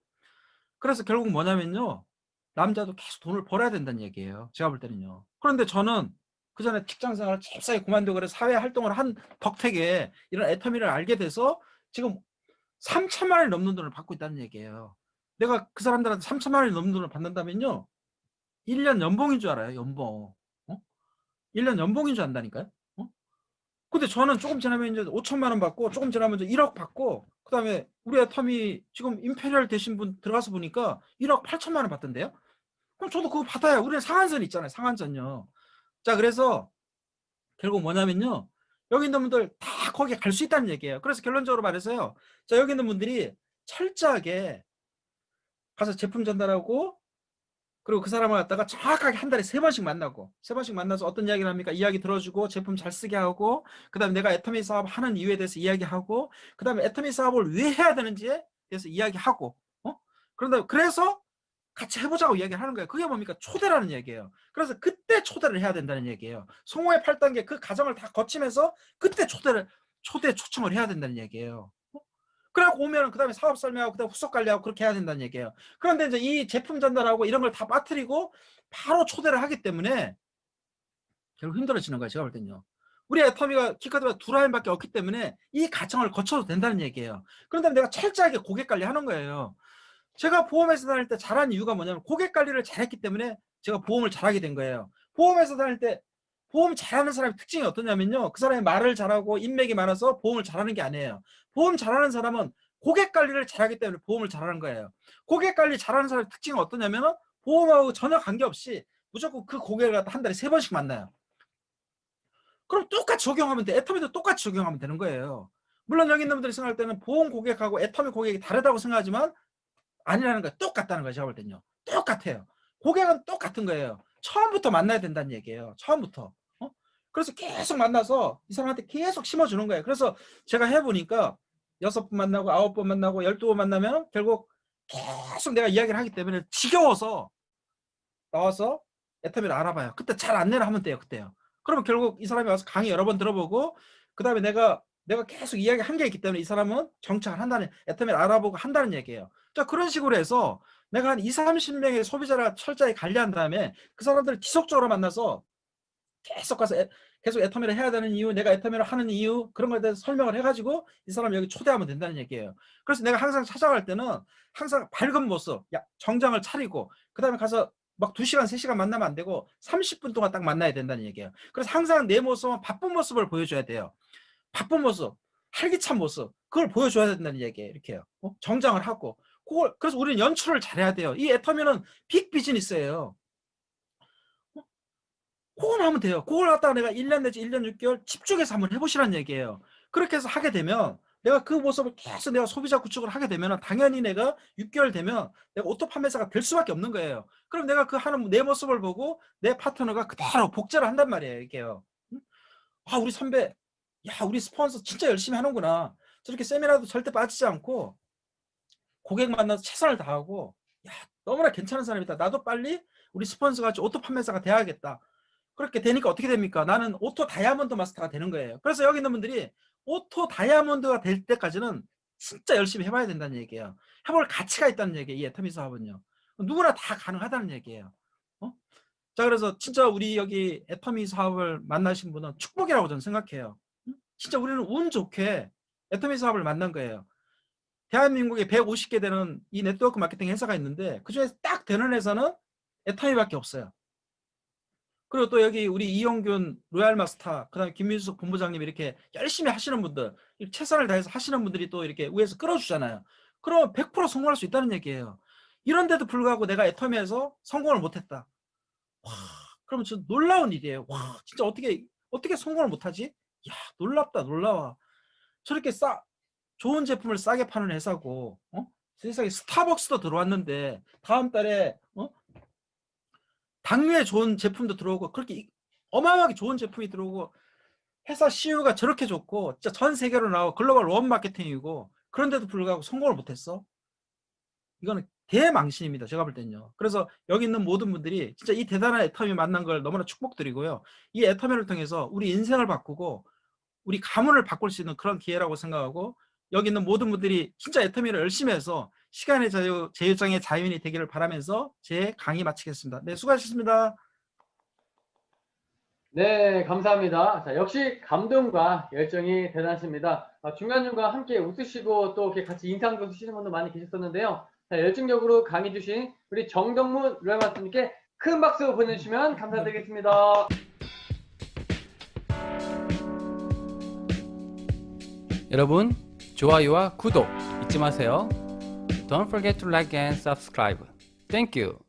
그래서 결국 뭐냐면요. 남자도 계속 돈을 벌어야 된다는 얘기예요. 제가 볼 때는요. 그런데 저는 그 전에 직장 생활을 잽싸게 그만두고 그래 사회 활동을 한 덕택에 이런 애터미를 알게 돼서 지금 3천만 원이 넘는 돈을 받고 있다는 얘기예요. 내가 그 사람들한테 3천만 원이 넘는 돈을 받는다면요. 1년 연봉인 줄 알아요. 연봉. 1년 연봉인 줄 안다니까요. 근데 저는 조금 지나면 이제 5천만 원 받고 조금 지나면 이제 1억 받고 그다음에 우리 애터미 지금 임페리얼 되신 분 들어가서 보니까 1억 8천만 원 받던데요. 그럼 저도 그거 받아요. 우리는 상한선 있잖아요. 상한선요. 자, 그래서 결국 뭐냐면요. 여기 있는 분들 다 거기에 갈 수 있다는 얘기예요. 그래서 결론적으로 말해서요. 자, 여기 있는 분들이 철저하게 가서 제품 전달하고 그리고 그 사람을 갖다가 정확하게 한 달에 3번씩 만나고 3번씩 만나서 어떤 이야기를 합니까? 이야기 들어주고 제품 잘 쓰게 하고 그 다음에 내가 애터미 사업 하는 이유에 대해서 이야기하고 그 다음에 애터미 사업을 왜 해야 되는지에 대해서 이야기하고 그런데 그래서 같이 해보자고 이야기를 하는 거예요. 그게 뭡니까? 초대라는 얘기예요. 그래서 그때 초대를 해야 된다는 얘기예요. 성공의 8단계 그 과정을 다 거치면서 그때 초대 초청을 해야 된다는 얘기예요. 그래갖고 오면 그 다음에 사업 설명하고 그 다음에 후속 관리하고 그렇게 해야 된다는 얘기예요. 그런데 이제 이 제품 전달하고 이런 걸 다 빠뜨리고 바로 초대를 하기 때문에 결국 힘들어지는 거예요. 제가 볼 때는요. 우리 애터미가 키카드가 2라인밖에 없기 때문에 이 과정을 거쳐도 된다는 얘기예요. 그런데 내가 철저하게 고객 관리하는 거예요. 제가 보험회사 다닐 때 잘한 이유가 뭐냐면 고객 관리를 잘했기 때문에 제가 보험을 잘하게 된 거예요. 보험회사 다닐 때 보험 잘하는 사람의 특징이 어떠냐면요. 그 사람이 말을 잘하고 인맥이 많아서 보험을 잘하는 게 아니에요. 보험 잘하는 사람은 고객 관리를 잘하기 때문에 보험을 잘하는 거예요. 고객 관리 잘하는 사람의 특징이 어떠냐면 보험하고 전혀 관계없이 무조건 그 고객을 갖다 한 달에 3번씩 만나요. 그럼 똑같이 적용하면 돼. 애터미도 똑같이 적용하면 되는 거예요. 물론 여기 있는 분들이 생각할 때는 보험 고객하고 애터미 고객이 다르다고 생각하지만 아니라는 거예요. 똑같다는 거예요. 제가 볼 때는요. 똑같아요. 고객은 똑같은 거예요. 처음부터 만나야 된다는 얘기예요. 처음부터. 그래서 계속 만나서 이 사람한테 계속 심어주는 거예요. 그래서 제가 해보니까 6번 만나고 9번 만나고 12번 만나면 결국 계속 내가 이야기를 하기 때문에 지겨워서 나와서 애터미를 알아봐요. 그때 잘 안내를 하면 돼요. 그때요. 그러면 결국 이 사람이 와서 강의 여러 번 들어보고 그 다음에 내가 계속 이야기 한 게 있기 때문에 이 사람은 정착을 한다는 애터미를 알아보고 한다는 얘기예요. 자, 그런 식으로 해서 내가 한 2, 30명의 소비자를 철저히 관리한 다음에 그 사람들을 지속적으로 만나서 계속 가서 계속 애터미를 해야 되는 이유, 내가 애터미를 하는 이유, 그런 거에 대해서 설명을 해가지고 이 사람 여기 초대하면 된다는 얘기예요. 그래서 내가 항상 찾아갈 때는 항상 밝은 모습, 정장을 차리고 그 다음에 가서 막 2시간, 3시간 만나면 안 되고 30분 동안 딱 만나야 된다는 얘기예요. 그래서 항상 내 모습은 바쁜 모습을 보여줘야 돼요. 바쁜 모습, 활기찬 모습, 그걸 보여줘야 된다는 얘기예요. 이렇게요. 정장을 하고. 그래서 우리는 연출을 잘해야 돼요. 이 애터미는 빅 비즈니스예요. 그건 하면 돼요. 그걸 갖다가 내가 1년 내지 1년 6개월 집중해서 한번 해보시라는 얘기예요. 그렇게 해서 하게 되면 내가 그 모습을 계속 내가 소비자 구축을 하게 되면 당연히 내가 6개월 되면 내가 오토 판매사가 될 수밖에 없는 거예요. 그럼 내가 그 하는 내 모습을 보고 내 파트너가 그대로 복제를 한단 말이에요. 이게요. 아, 우리 선배, 야, 우리 스폰서 진짜 열심히 하는구나. 저렇게 세미나도 절대 빠지지 않고 고객 만나서 최선을 다하고, 야, 너무나 괜찮은 사람이다. 나도 빨리 우리 스폰서 같이 오토 판매사가 돼야겠다. 그렇게 되니까 어떻게 됩니까? 나는 오토 다이아몬드 마스터가 되는 거예요. 그래서 여기 있는 분들이 오토 다이아몬드가 될 때까지는 진짜 열심히 해봐야 된다는 얘기예요. 해볼 가치가 있다는 얘기예요. 이 애터미 사업은요. 누구나 다 가능하다는 얘기예요. 자, 그래서 진짜 우리 여기 애터미 사업을 만나신 분은 축복이라고 저는 생각해요. 진짜 우리는 운 좋게 애터미 사업을 만난 거예요. 대한민국에 150개 되는 이 네트워크 마케팅 회사가 있는데 그중에서 딱 되는 회사는 애터미밖에 없어요. 그리고 또 여기 우리 이용균 로얄마스터, 그 다음에 김민숙 본부장님 이렇게 열심히 하시는 분들, 최선을 다해서 하시는 분들이 또 이렇게 위에서 끌어주잖아요. 그러면 100% 성공할 수 있다는 얘기예요. 이런데도 불구하고 내가 애터미에서 성공을 못했다. 와, 그러면 진짜 놀라운 일이에요. 와, 진짜 어떻게 성공을 못하지? 야, 놀랍다, 놀라워. 저렇게 좋은 제품을 싸게 파는 회사고, 세상에 스타벅스도 들어왔는데 다음 달에 당류에 좋은 제품도 들어오고 그렇게 어마어마하게 좋은 제품이 들어오고 회사 CEO가 저렇게 좋고 진짜 전 세계로 나오고 글로벌 원 마케팅이고 그런데도 불구하고 성공을 못했어. 이거는 대망신입니다. 제가 볼 때는요. 그래서 여기 있는 모든 분들이 진짜 이 대단한 애터미 만난 걸 너무나 축복드리고요. 이 애터미를 통해서 우리 인생을 바꾸고 우리 가문을 바꿀 수 있는 그런 기회라고 생각하고 여기 있는 모든 분들이 진짜 애터미를 열심히 해서 시간의 자유, 제일장의 자유인이 되기를 바라면서 제 강의 마치겠습니다. 네, 수고하셨습니다. 네, 감사합니다. 자, 역시 감동과 열정이 대단하십니다. 중간중간 함께 웃으시고 또 이렇게 같이 인상도 쓰시는 분도 많이 계셨었는데요. 자, 열정적으로 강의 주신 우리 정덕문 로얄마스터님께 큰 박수 보내주시면 감사드리겠습니다. 여러분, 좋아요와 구독 잊지 마세요. Don't forget to like and subscribe. Thank you.